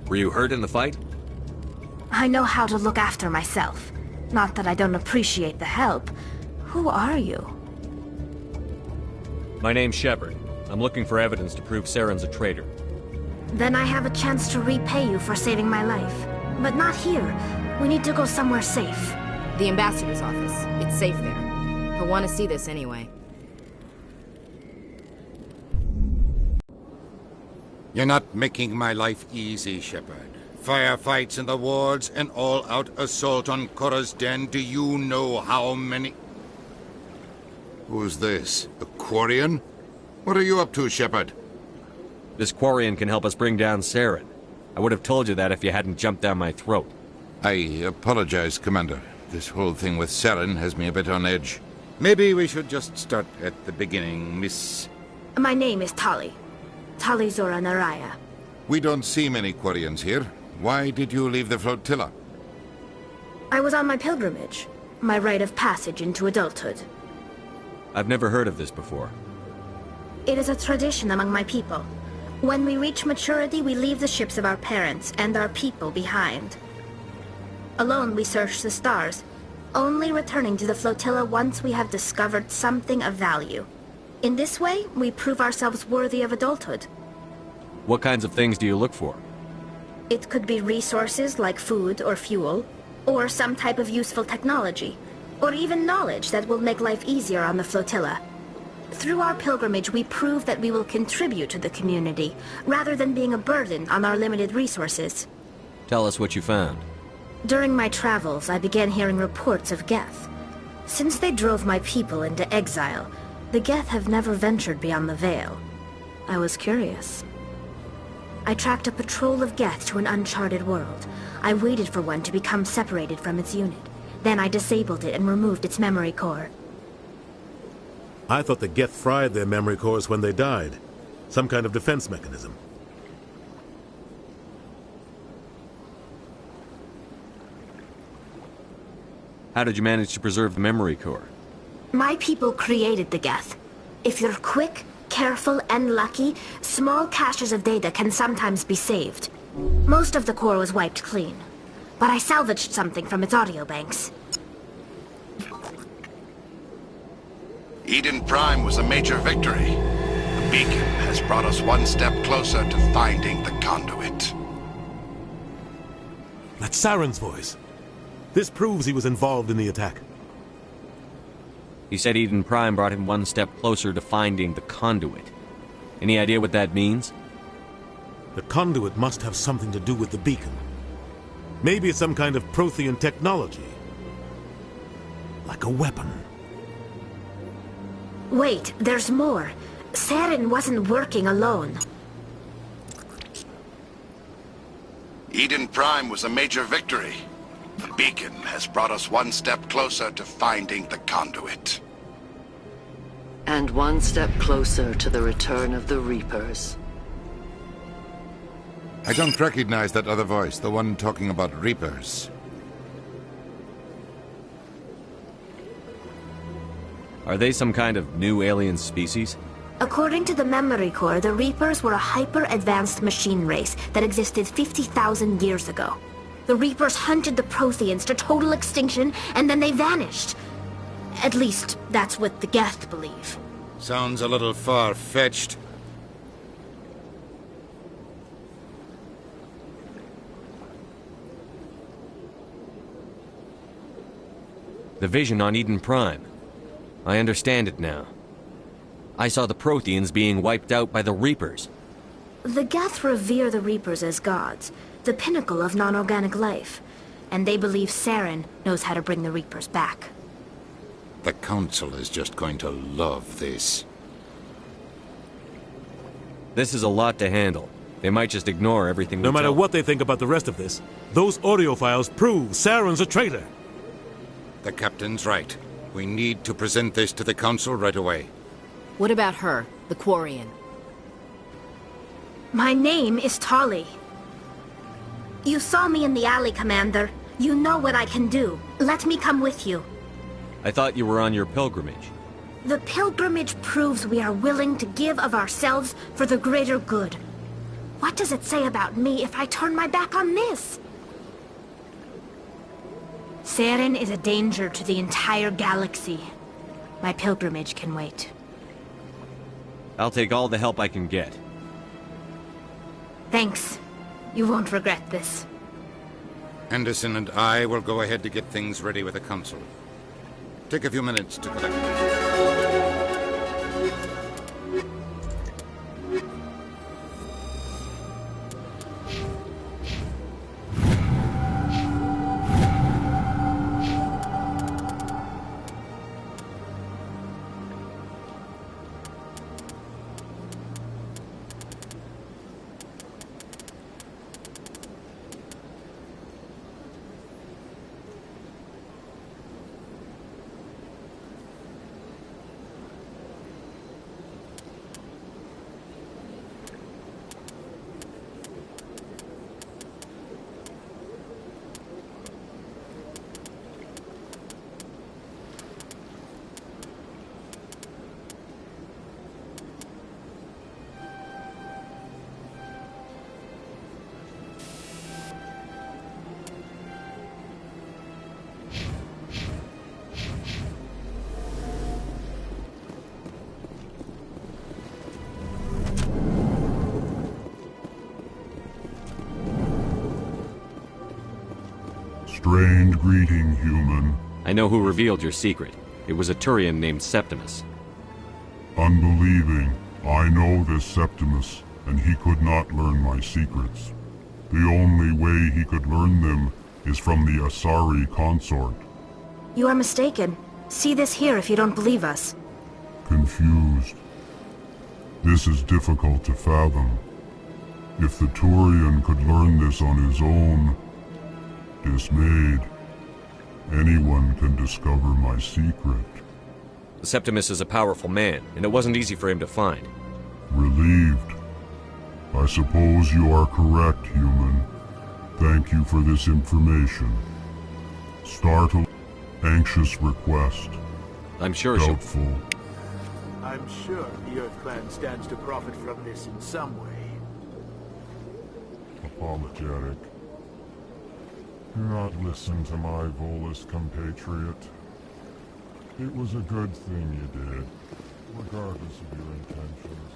Were you hurt in the fight?
I know how to look after myself. Not that I don't appreciate the help. Who are you?
My name's Shepard. I'm looking for evidence to prove Saren's a traitor.
Then I have a chance to repay you for saving my life. But not here. We need to go somewhere safe.
The ambassador's office. It's safe there. He'll want to see this anyway.
You're not making my life easy, Shepard. Firefights in the wards, an all-out assault on Korra's den. Do you know how many...
Who's this? A Quarian? What are you up to, Shepard?
This Quarian can help us bring down Saren. I would have told you that if you hadn't jumped down my throat.
I apologize, Commander. This whole thing with Saren has me a bit on edge. Maybe we should just start at the beginning, Miss...
My name is Tali. Tali Zora Naraya.
We don't see many Quarians here. Why did you leave the flotilla?
I was on my pilgrimage. My rite of passage into adulthood.
I've never heard of this before.
It is a tradition among my people. When we reach maturity, we leave the ships of our parents and our people behind. Alone, we search the stars, only returning to the flotilla once we have discovered something of value. In this way, we prove ourselves worthy of adulthood.
What kinds of things do you look for?
It could be resources like food or fuel, or some type of useful technology, or even knowledge that will make life easier on the flotilla. Through our pilgrimage, we prove that we will contribute to the community, rather than being a burden on our limited resources.
Tell us what you found.
During my travels, I began hearing reports of Geth. Since they drove my people into exile, the Geth have never ventured beyond the Veil. I was curious. I tracked a patrol of Geth to an uncharted world. I waited for one to become separated from its unit. Then I disabled it and removed its memory core.
I thought the Geth fried their memory cores when they died. Some kind of defense mechanism.
How did you manage to preserve the memory core?
My people created the Geth. If you're quick, careful, and lucky, small caches of data can sometimes be saved. Most of the core was wiped clean, but I salvaged something from its audio banks.
Eden Prime was a major victory. The beacon has brought us one step closer to finding the conduit.
That's Saren's voice. This proves he was involved in the attack.
He said Eden Prime brought him one step closer to finding the conduit. Any idea what that means?
The conduit must have something to do with the beacon. Maybe it's some kind of Prothean technology. Like a weapon.
Wait, there's more. Saren wasn't working alone.
Eden Prime was a major victory. The beacon has brought us one step closer to finding the conduit.
And one step closer to the return of the Reapers.
I don't recognize that other voice, the one talking about Reapers.
Are they some kind of new alien species?
According to the memory core, the Reapers were a hyper-advanced machine race that existed 50,000 years ago. The Reapers hunted the Protheans to total extinction, and then they vanished. At least, that's what the Geth believe.
Sounds a little far-fetched.
The vision on Eden Prime. I understand it now. I saw the Protheans being wiped out by the Reapers.
The Geth revere the Reapers as gods, the pinnacle of non-organic life, and they believe Saren knows how to bring the Reapers back.
The Council is just going to love this.
This is a lot to handle. They might just ignore everything we
No matter
tell.
what they think about the rest of this, those audio files prove Saren's a traitor.
The Captain's right. We need to present this to the Council right away.
What about her, the Quarian?
My name is Tali. You saw me in the alley, Commander. You know what I can do. Let me come with you.
I thought you were on your pilgrimage.
The pilgrimage proves we are willing to give of ourselves for the greater good. What does it say about me if I turn my back on this? Saren is a danger to the entire galaxy. My pilgrimage can wait.
I'll take all the help I can get.
Thanks. You won't regret this.
Anderson and I will go ahead to get things ready with the Council. Take a few minutes to collect.
Strange greeting, human.
I know who revealed your secret. It was a Turian named Septimus.
Unbelieving. I know this Septimus, and he could not learn my secrets. The only way he could learn them is from the Asari consort.
You are mistaken. See this here if you don't believe us.
Confused. This is difficult to fathom. If the Turian could learn this on his own, dismayed, anyone can discover my secret.
Septimus is a powerful man, and it wasn't easy for him to find.
Relieved. I suppose you are correct, human. Thank you for this information. Startled, anxious request.
I'm sure
Doubtful.
I'm sure the Earth Clan stands to profit from this in some way.
Apologetic. Do not listen to my Volus compatriot. It was a good thing you did, regardless of your intentions.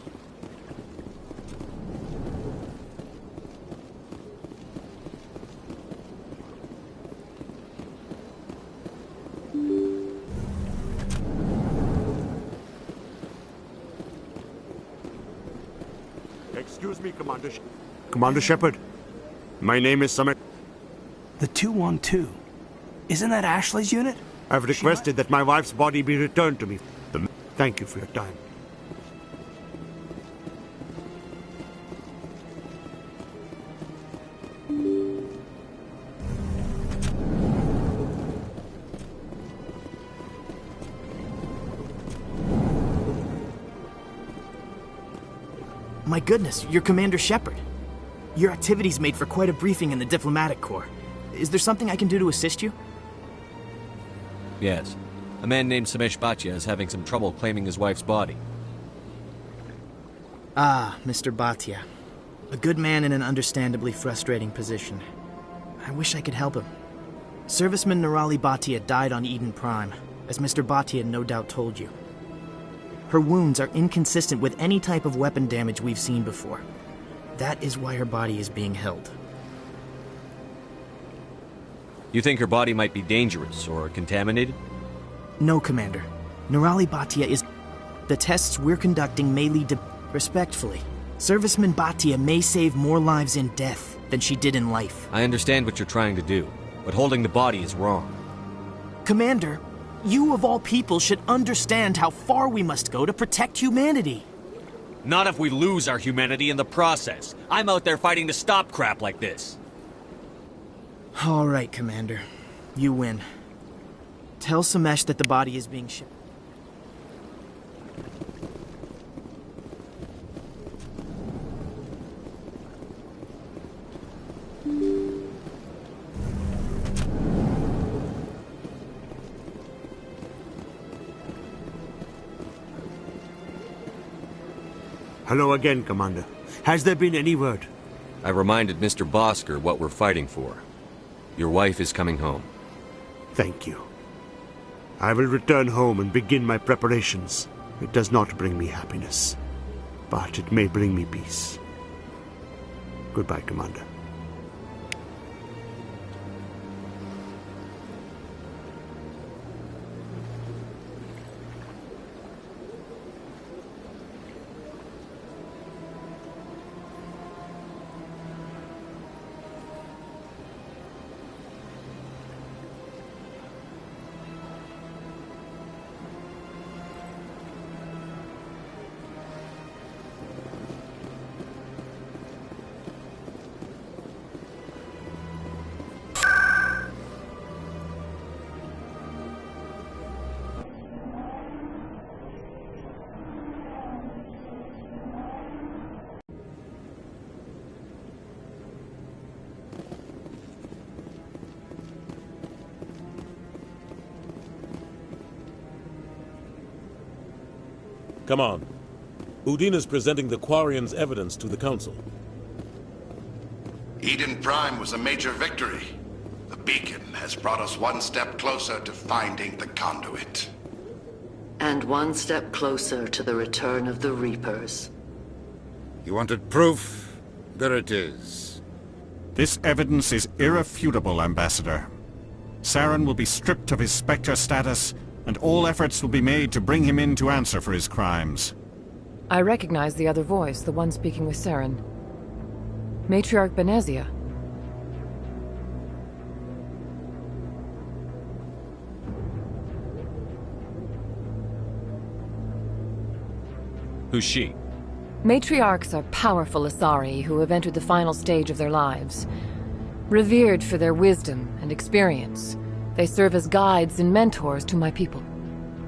Excuse me, Commander Shepard. My name is Summit.
The 212. Isn't that Ashley's unit?
I've requested that my wife's body be returned to me. Thank you for your time.
My goodness, you're Commander Shepard. Your activities made for quite a briefing in the Diplomatic Corps. Is there something I can do to assist you?
Yes. A man named Samesh Bhatia is having some trouble claiming his wife's body.
Ah, Mr. Bhatia. A good man in an understandably frustrating position. I wish I could help him. Serviceman Nirali Bhatia died on Eden Prime, as Mr. Bhatia no doubt told you. Her wounds are inconsistent with any type of weapon damage we've seen before. That is why her body is being held.
You think her body might be dangerous or contaminated?
No, Commander. Nirali Bhatia is... The tests we're conducting may lead to... Respectfully, Serviceman Bhatia may save more lives in death than she did in life.
I understand what you're trying to do, but holding the body is wrong.
Commander, you of all people should understand how far we must go to protect humanity.
Not if we lose our humanity in the process. I'm out there fighting to stop crap like this.
All right, Commander. You win. Tell Samesh that the body is being shipped.
Hello again, Commander. Has there been any word?
I reminded Mr. Bosker what we're fighting for. Your wife is coming home.
Thank you. I will return home and begin my preparations. It does not bring me happiness, but it may bring me peace. Goodbye, Commander.
Come on. Udina's presenting the Quarians' evidence to the Council.
Eden Prime was a major victory. The beacon has brought us one step closer to finding the conduit.
And one step closer to the return of the Reapers.
You wanted proof? There it is.
This evidence is irrefutable, Ambassador. Saren will be stripped of his Spectre status, and all efforts will be made to bring him in to answer for his crimes.
I recognize the other voice, the one speaking with Saren. Matriarch Benezia.
Who's she?
Matriarchs are powerful Asari who have entered the final stage of their lives. Revered for their wisdom and experience, they serve as guides and mentors to my people.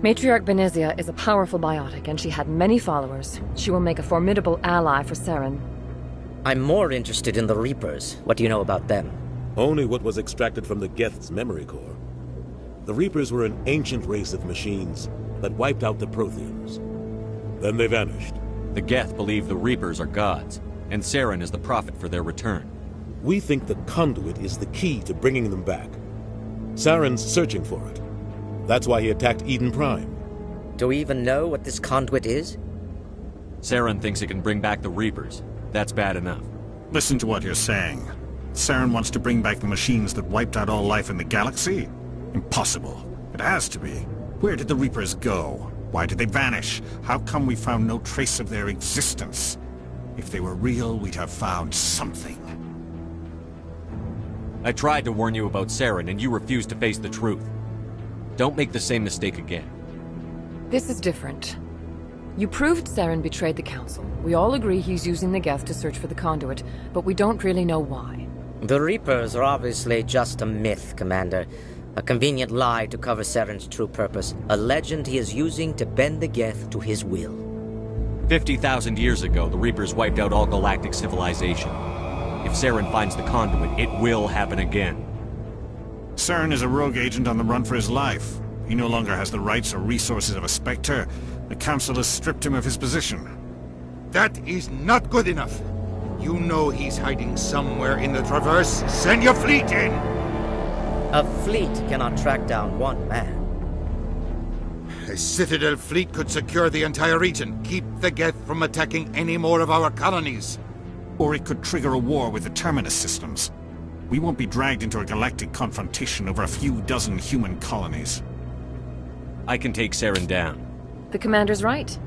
Matriarch Benezia is a powerful biotic, and she had many followers. She will make a formidable ally for Saren.
I'm more interested in the Reapers. What do you know about them?
Only what was extracted from the Geth's memory core. The Reapers were an ancient race of machines that wiped out the Protheans. Then they vanished.
The Geth believe the Reapers are gods, and Saren is the prophet for their return.
We think the conduit is the key to bringing them back. Saren's searching for it. That's why he attacked Eden Prime.
Do we even know what this conduit is?
Saren thinks it can bring back the Reapers. That's bad enough.
Listen to what you're saying. Saren wants to bring back the machines that wiped out all life in the galaxy? Impossible. It has to be. Where did the Reapers go? Why did they vanish? How come we found no trace of their existence? If they were real, we'd have found something.
I tried to warn you about Saren, and you refused to face the truth. Don't make the same mistake again.
This is different. You proved Saren betrayed the Council. We all agree he's using the Geth to search for the conduit, but we don't really know why.
The Reapers are obviously just a myth, Commander. A convenient lie to cover Saren's true purpose. A legend he is using to bend the Geth to his will.
50,000 years ago, the Reapers wiped out all galactic civilization. If Saren finds the conduit, it will happen again.
Saren is a rogue agent on the run for his life. He no longer has the rights or resources of a Spectre. The Council has stripped him of his position.
That is not good enough. You know he's hiding somewhere in the Traverse. Send your fleet in!
A fleet cannot track down one man.
A Citadel fleet could secure the entire region, keep the Geth from attacking any more of our colonies.
Or it could trigger a war with the Terminus systems. We won't be dragged into a galactic confrontation over a few dozen human colonies.
I can take Saren down.
The Commander's right.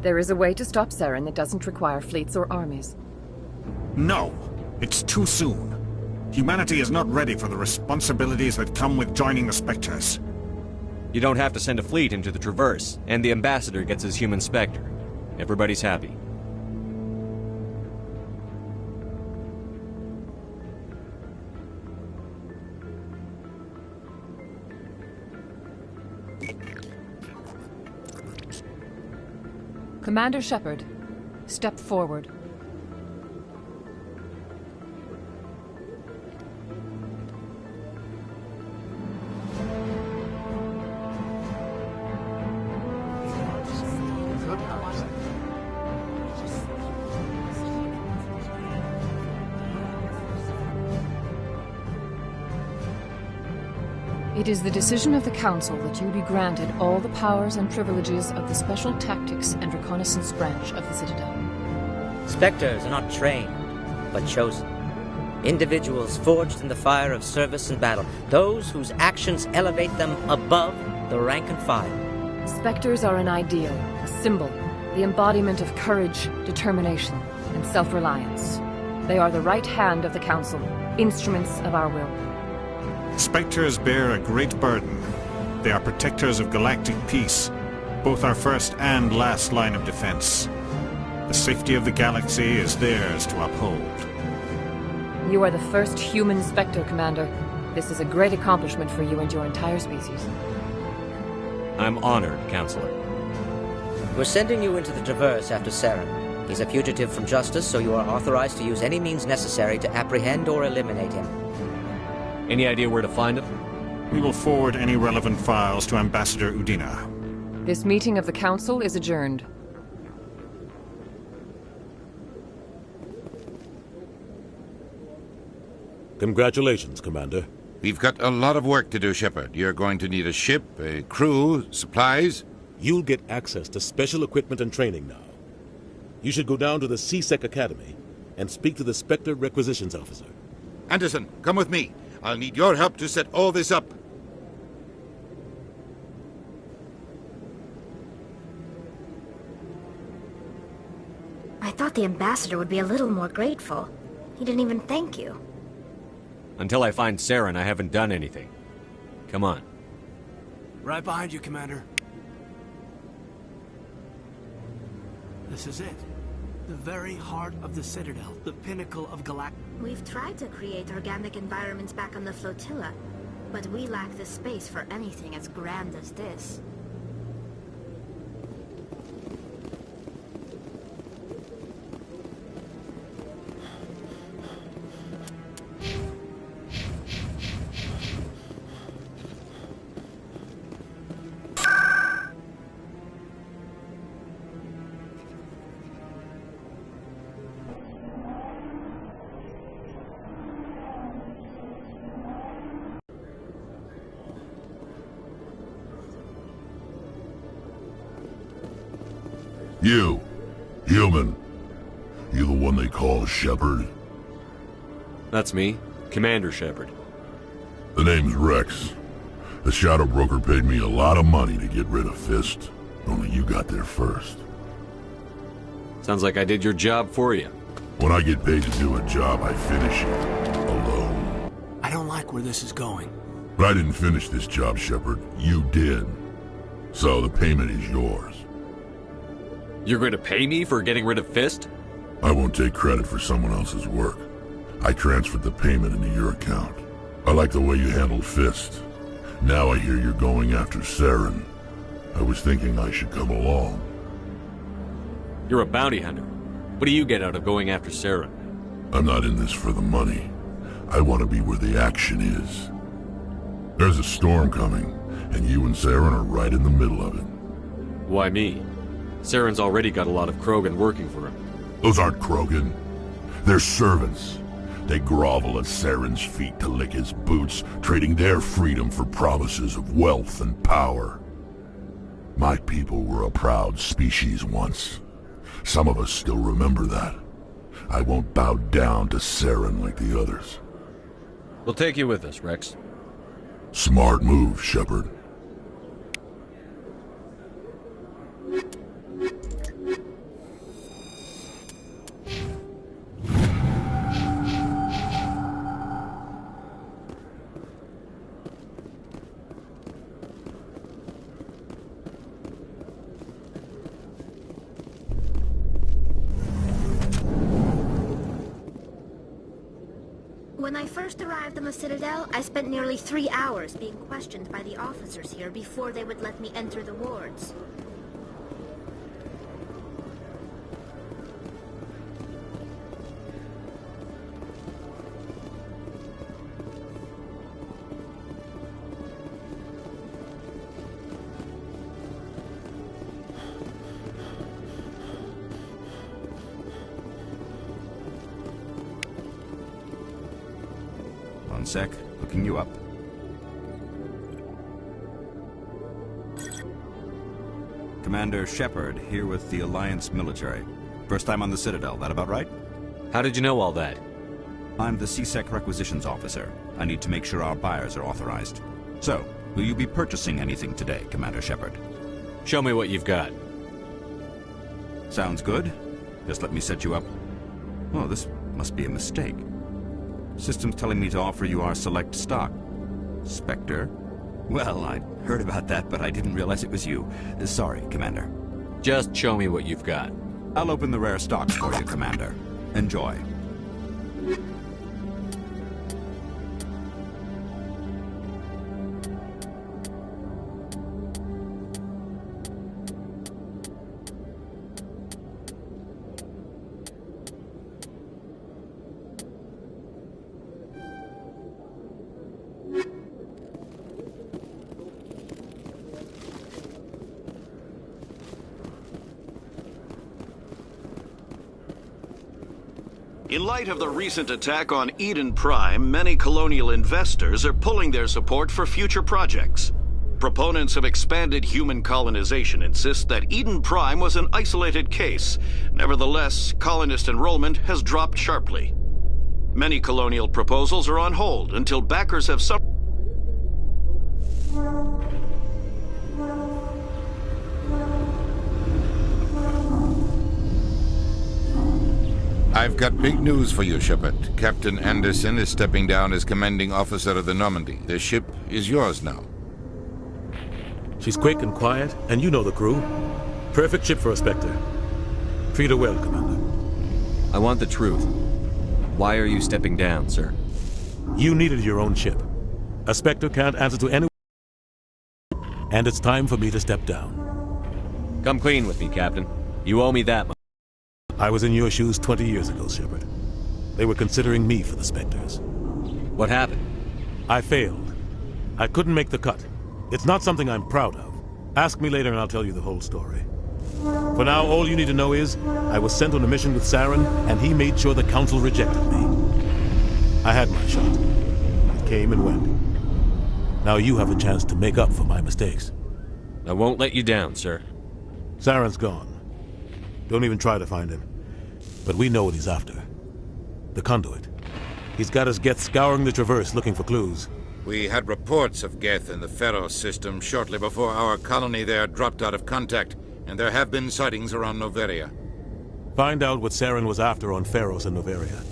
There is a way to stop Saren that doesn't require fleets or armies.
No, it's too soon. Humanity is not ready for the responsibilities that come with joining the Spectres.
You don't have to send a fleet into the Traverse, and the Ambassador gets his human Spectre. Everybody's happy.
Commander Shepard, step forward.
It is the decision of the Council that you be granted all the powers and privileges of the Special Tactics and Reconnaissance Branch of the Citadel.
Spectres are not trained, but chosen. Individuals forged in the fire of service and battle. Those whose actions elevate them above the rank and file.
Spectres are an ideal, a symbol, the embodiment of courage, determination, and self-reliance. They are the right hand of the Council, instruments of our will.
Spectres bear a great burden. They are protectors of galactic peace, both our first and last line of defense. The safety of the galaxy is theirs to uphold.
You are the first human Spectre, Commander. This is a great accomplishment for you and your entire species.
I'm honored, Counselor.
We're sending you into the Traverse after Saren. He's a fugitive from justice, so you are authorized to use any means necessary to apprehend or eliminate him.
Any idea where to find him?
We will forward any relevant files to Ambassador Udina.
This meeting of the Council is adjourned.
Congratulations, Commander.
We've got a lot of work to do, Shepard. You're going to need a ship, a crew, supplies.
You'll get access to special equipment and training now. You should go down to the C-Sec Academy and speak to the Spectre Requisitions Officer.
Anderson, come with me. I'll need your help to set all this up.
I thought the Ambassador would be a little more grateful. He didn't even thank you.
Until I find Saren, I haven't done anything. Come on.
Right behind you, Commander. This is it. The very heart of the Citadel, the pinnacle of galactic...
We've tried to create organic environments back on the flotilla, but we lack the space for anything as grand as this.
You, human. You the one they call Shepard?
That's me, Commander Shepard.
The name's Rex. The Shadow Broker paid me a lot of money to get rid of Fist. Only you got there first.
Sounds like I did your job for you.
When I get paid to do a job, I finish it. Alone.
I don't like where this is going.
But I didn't finish this job, Shepard. You did. So the payment is yours.
You're going to pay me for getting rid of Fist?
I won't take credit for someone else's work. I transferred the payment into your account. I like the way you handled Fist. Now I hear you're going after Saren. I was thinking I should come along.
You're a bounty hunter. What do you get out of going after Saren?
I'm not in this for the money. I want to be where the action is. There's a storm coming, and you and Saren are right in the middle of it.
Why me? Saren's already got a lot of Krogan working for him.
Those aren't Krogan. They're servants. They grovel at Saren's feet to lick his boots, trading their freedom for promises of wealth and power. My people were a proud species once. Some of us still remember that. I won't bow down to Saren like the others.
We'll take you with us, Rex.
Smart move, Shepard.
When I first arrived on the Citadel, I spent nearly 3 hours being questioned by the officers here before they would let me enter the wards.
One sec, hooking you up. Commander Shepard, here with the Alliance military. First time on the Citadel, that about right?
How did you know all that?
I'm the CSEC requisitions officer. I need to make sure our buyers are authorized. So, will you be purchasing anything today, Commander Shepard?
Show me what you've got.
Sounds good. Just let me set you up. Oh, this must be a mistake. System's telling me to offer you our select stock. Spectre? Well, I heard about that, but I didn't realize it was you. Sorry, Commander.
Just show me what you've got.
I'll open the rare stocks for you, Commander. Enjoy.
In light of the recent attack on Eden Prime, many colonial investors are pulling their support for future projects. Proponents of expanded human colonization insist that Eden Prime was an isolated case. Nevertheless, colonist enrollment has dropped sharply. Many colonial proposals are on hold until backers have some...
I've got big news for you, Shepard. Captain Anderson is stepping down as commanding officer of the Normandy. The ship is yours now.
She's quick and quiet, and you know the crew. Perfect ship for a Spectre. Treat her well, Commander.
I want the truth. Why are you stepping down, sir?
You needed your own ship. A Spectre can't answer to anyone, and it's time for me to step down.
Come clean with me, Captain. You owe me that much.
I was in your shoes 20 years ago, Shepard. They were considering me for the Spectres.
What happened?
I failed. I couldn't make the cut. It's not something I'm proud of. Ask me later and I'll tell you the whole story. For now, all you need to know is, I was sent on a mission with Saren, and he made sure the Council rejected me. I had my shot. It came and went. Now you have a chance to make up for my mistakes.
I won't let you down, sir.
Saren's gone. Don't even try to find him. But we know what he's after. The Conduit. He's got his Geth scouring the Traverse looking for clues.
We had reports of Geth in the Pharos system shortly before our colony there dropped out of contact, and there have been sightings around Noveria.
Find out what Saren was after on Pharos and Noveria.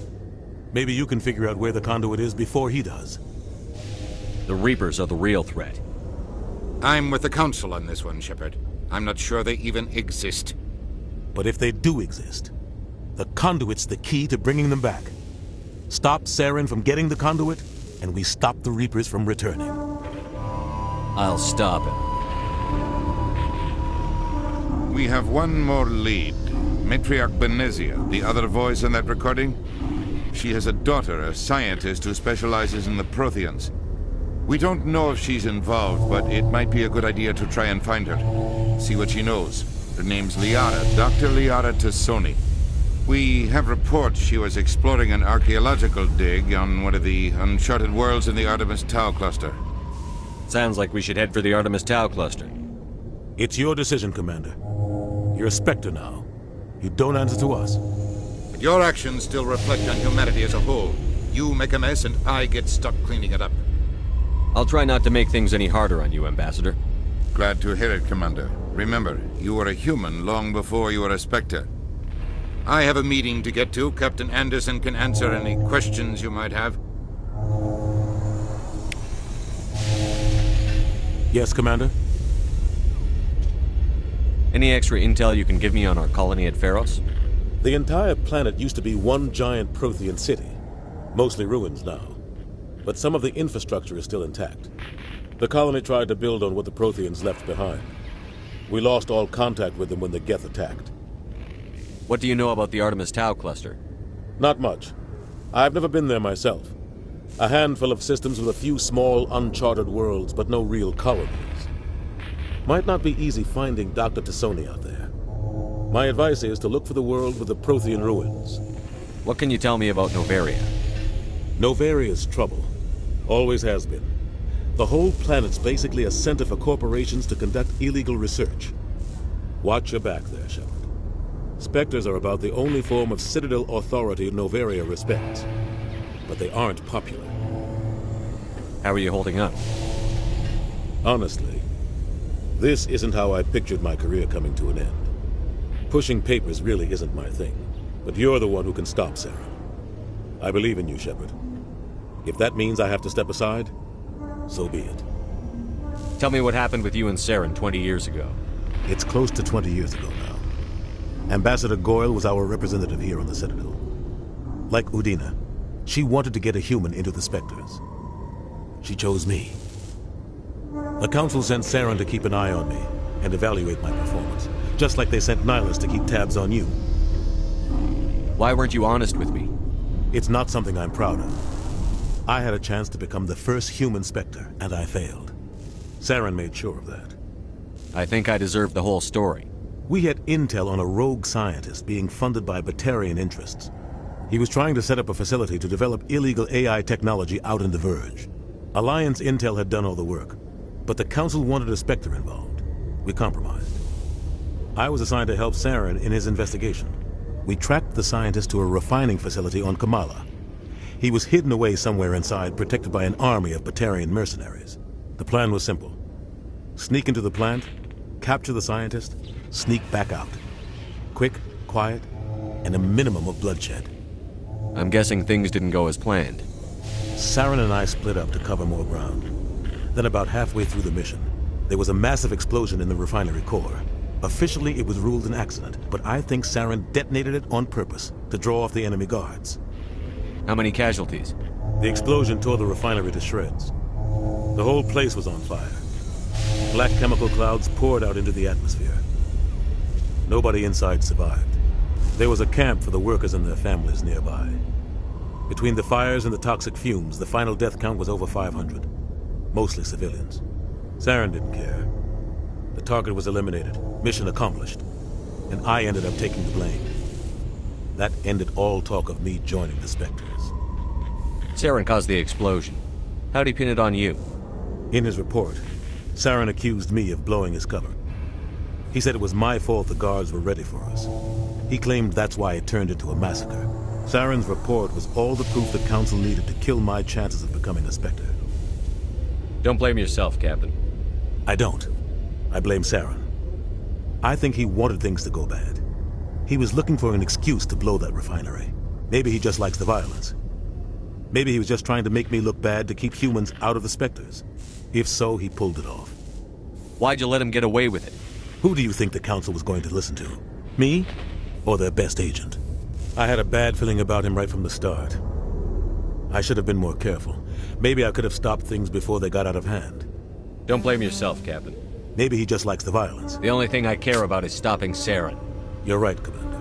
Maybe you can figure out where the Conduit is before he does.
The Reapers are the real threat.
I'm with the Council on this one, Shepard. I'm not sure they even exist.
But if they do exist, the Conduit's the key to bringing them back. Stop Saren from getting the Conduit, and we stop the Reapers from returning.
I'll stop him.
We have one more lead. Matriarch Benezia, the other voice in that recording. She has a daughter, a scientist who specializes in the Protheans. We don't know if she's involved, but it might be a good idea to try and find her. See what she knows. Her name's Liara, Dr. Liara Tassoni. We have reports she was exploring an archaeological dig on one of the uncharted worlds in the Artemis Tau cluster.
Sounds like we should head for the Artemis Tau cluster.
It's your decision, Commander. You're a Spectre now. You don't answer to us.
But your actions still reflect on humanity as a whole. You make a mess and I get stuck cleaning it up.
I'll try not to make things any harder on you, Ambassador.
Glad to hear it, Commander. Remember, you were a human long before you were a Spectre. I have a meeting to get to. Captain Anderson can answer any questions you might have.
Yes, Commander?
Any extra intel you can give me on our colony at Pharos?
The entire planet used to be one giant Prothean city. Mostly ruins now. But some of the infrastructure is still intact. The colony tried to build on what the Protheans left behind. We lost all contact with them when the Geth attacked.
What do you know about the Artemis Tau cluster?
Not much. I've never been there myself. A handful of systems with a few small, uncharted worlds, but no real colonies. Might not be easy finding Dr. Tassoni out there. My advice is to look for the world with the Prothean ruins.
What can you tell me about Noveria?
Noveria's trouble. Always has been. The whole planet's basically a center for corporations to conduct illegal research. Watch your back there, Shepard. Spectres are about the only form of Citadel authority Noveria respects. But they aren't popular.
How are you holding up?
Honestly, this isn't how I pictured my career coming to an end. Pushing papers really isn't my thing, but you're the one who can stop Saren. I believe in you, Shepard. If that means I have to step aside, so be it.
Tell me what happened with you and Saren 20 years ago.
It's close to 20 years ago now. Ambassador Goyle was our representative here on the Citadel. Like Udina, she wanted to get a human into the Spectres. She chose me. The Council sent Saren to keep an eye on me and evaluate my performance, just like they sent Nihilus to keep tabs on you.
Why weren't you honest with me?
It's not something I'm proud of. I had a chance to become the first human Spectre, and I failed. Saren made sure of that.
I think I deserve the whole story.
We had intel on a rogue scientist being funded by Batarian interests. He was trying to set up a facility to develop illegal AI technology out in the Verge. Alliance intel had done all the work, but the Council wanted a Spectre involved. We compromised. I was assigned to help Saren in his investigation. We tracked the scientist to a refining facility on Kamala. He was hidden away somewhere inside, protected by an army of Batarian mercenaries. The plan was simple. Sneak into the plant, capture the scientist, sneak back out. Quick, quiet, and a minimum of bloodshed.
I'm guessing things didn't go as planned.
Saren and I split up to cover more ground. Then about halfway through the mission, there was a massive explosion in the refinery core. Officially, it was ruled an accident, but I think Saren detonated it on purpose to draw off the enemy guards.
How many casualties?
The explosion tore the refinery to shreds. The whole place was on fire. Black chemical clouds poured out into the atmosphere. Nobody inside survived. There was a camp for the workers and their families nearby. Between the fires and the toxic fumes, the final death count was over 500. Mostly civilians. Saren didn't care. The target was eliminated, mission accomplished, and I ended up taking the blame. That ended all talk of me joining the Spectres.
Saren caused the explosion. How'd he pin it on you?
In his report, Saren accused me of blowing his cover. He said it was my fault the guards were ready for us. He claimed that's why it turned into a massacre. Saren's report was all the proof the Council needed to kill my chances of becoming a Spectre.
Don't blame yourself, Captain.
I don't. I blame Saren. I think he wanted things to go bad. He was looking for an excuse to blow that refinery. Maybe he just likes the violence. Maybe he was just trying to make me look bad to keep humans out of the Spectres. If so, he pulled it off.
Why'd you let him get away with it?
Who do you think the Council was going to listen to? Me? Or their best agent? I had a bad feeling about him right from the start. I should have been more careful. Maybe I could have stopped things before they got out of hand.
Don't blame yourself, Captain.
Maybe he just likes the violence.
The only thing I care about is stopping Saren.
You're right, Commander.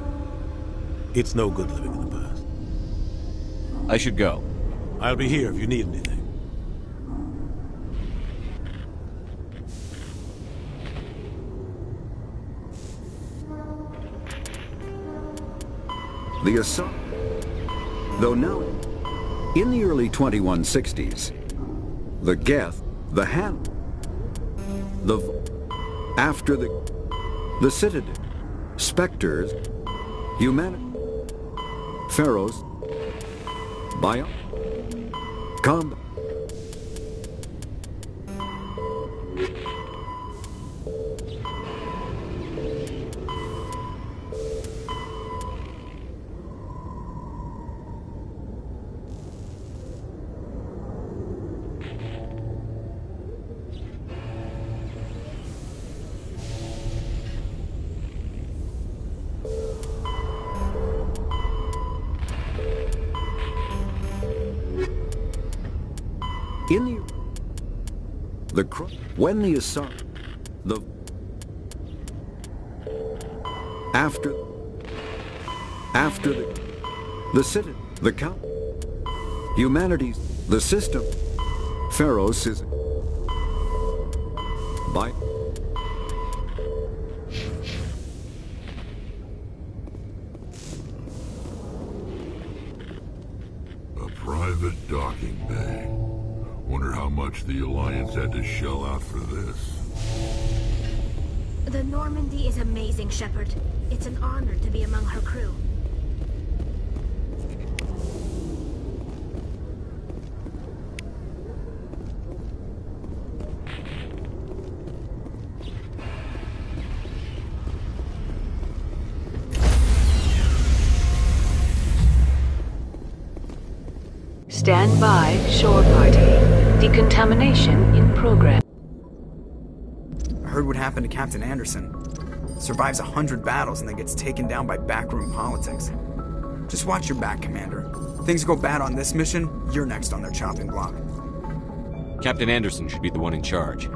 It's no good living in the past.
I should go.
I'll be here if you need anything.
The assault, though now, in the early 2160s, the Geth, the Han, after the Citadel, Spectres, humanity, Pharaohs, Bio, Combat. When the assault, after the Citadel, the Count, humanities, the system, Pharaohs is by.
A private docking bay. Wonder how much the Alliance had to shell out for this.
The Normandy is amazing, Shepard. It's an honor to be among her crew.
Stand by, shore party. Decontamination in progress.
I heard what happened to Captain Anderson. Survives 100 battles and then gets taken down by backroom politics. Just watch your back, Commander. Things go bad on this mission, you're next on their chopping block.
Captain Anderson should be the one in charge.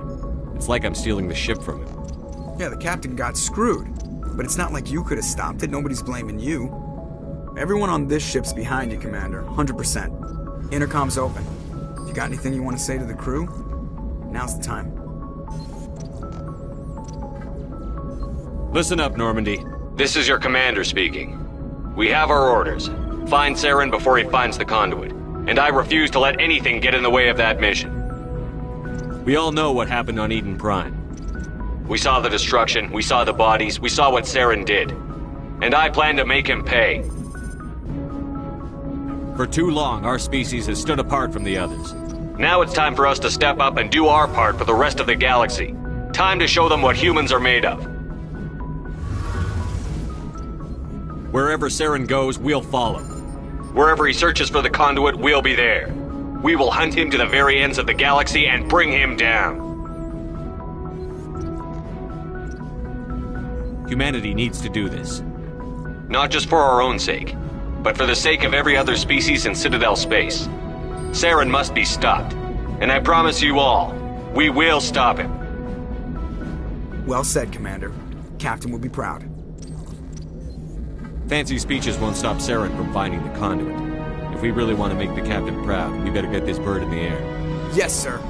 It's like I'm stealing the ship from him.
Yeah, the captain got screwed. But it's not like you could have stopped it. Nobody's blaming you. Everyone on this ship's behind you, Commander. 100%. Intercom's open. If you got anything you want to say to the crew, now's the time.
Listen up, Normandy. This is your commander speaking. We have our orders. Find Saren before he finds the conduit. And I refuse to let anything get in the way of that mission. We all know what happened on Eden Prime. We saw the destruction, we saw the bodies, we saw what Saren did. And I plan to make him pay. For too long, our species has stood apart from the others. Now it's time for us to step up and do our part for the rest of the galaxy. Time to show them what humans are made of. Wherever Saren goes, we'll follow. Wherever he searches for the conduit, we'll be there. We will hunt him to the very ends of the galaxy and bring him down. Humanity needs to do this. Not just for our own sake, but for the sake of every other species in Citadel space. Saren must be stopped. And I promise you all, we will stop him.
Well said, Commander. Captain will be proud.
Fancy speeches won't stop Saren from finding the conduit. If we really want to make the captain proud, we better get this bird in the air.
Yes, sir.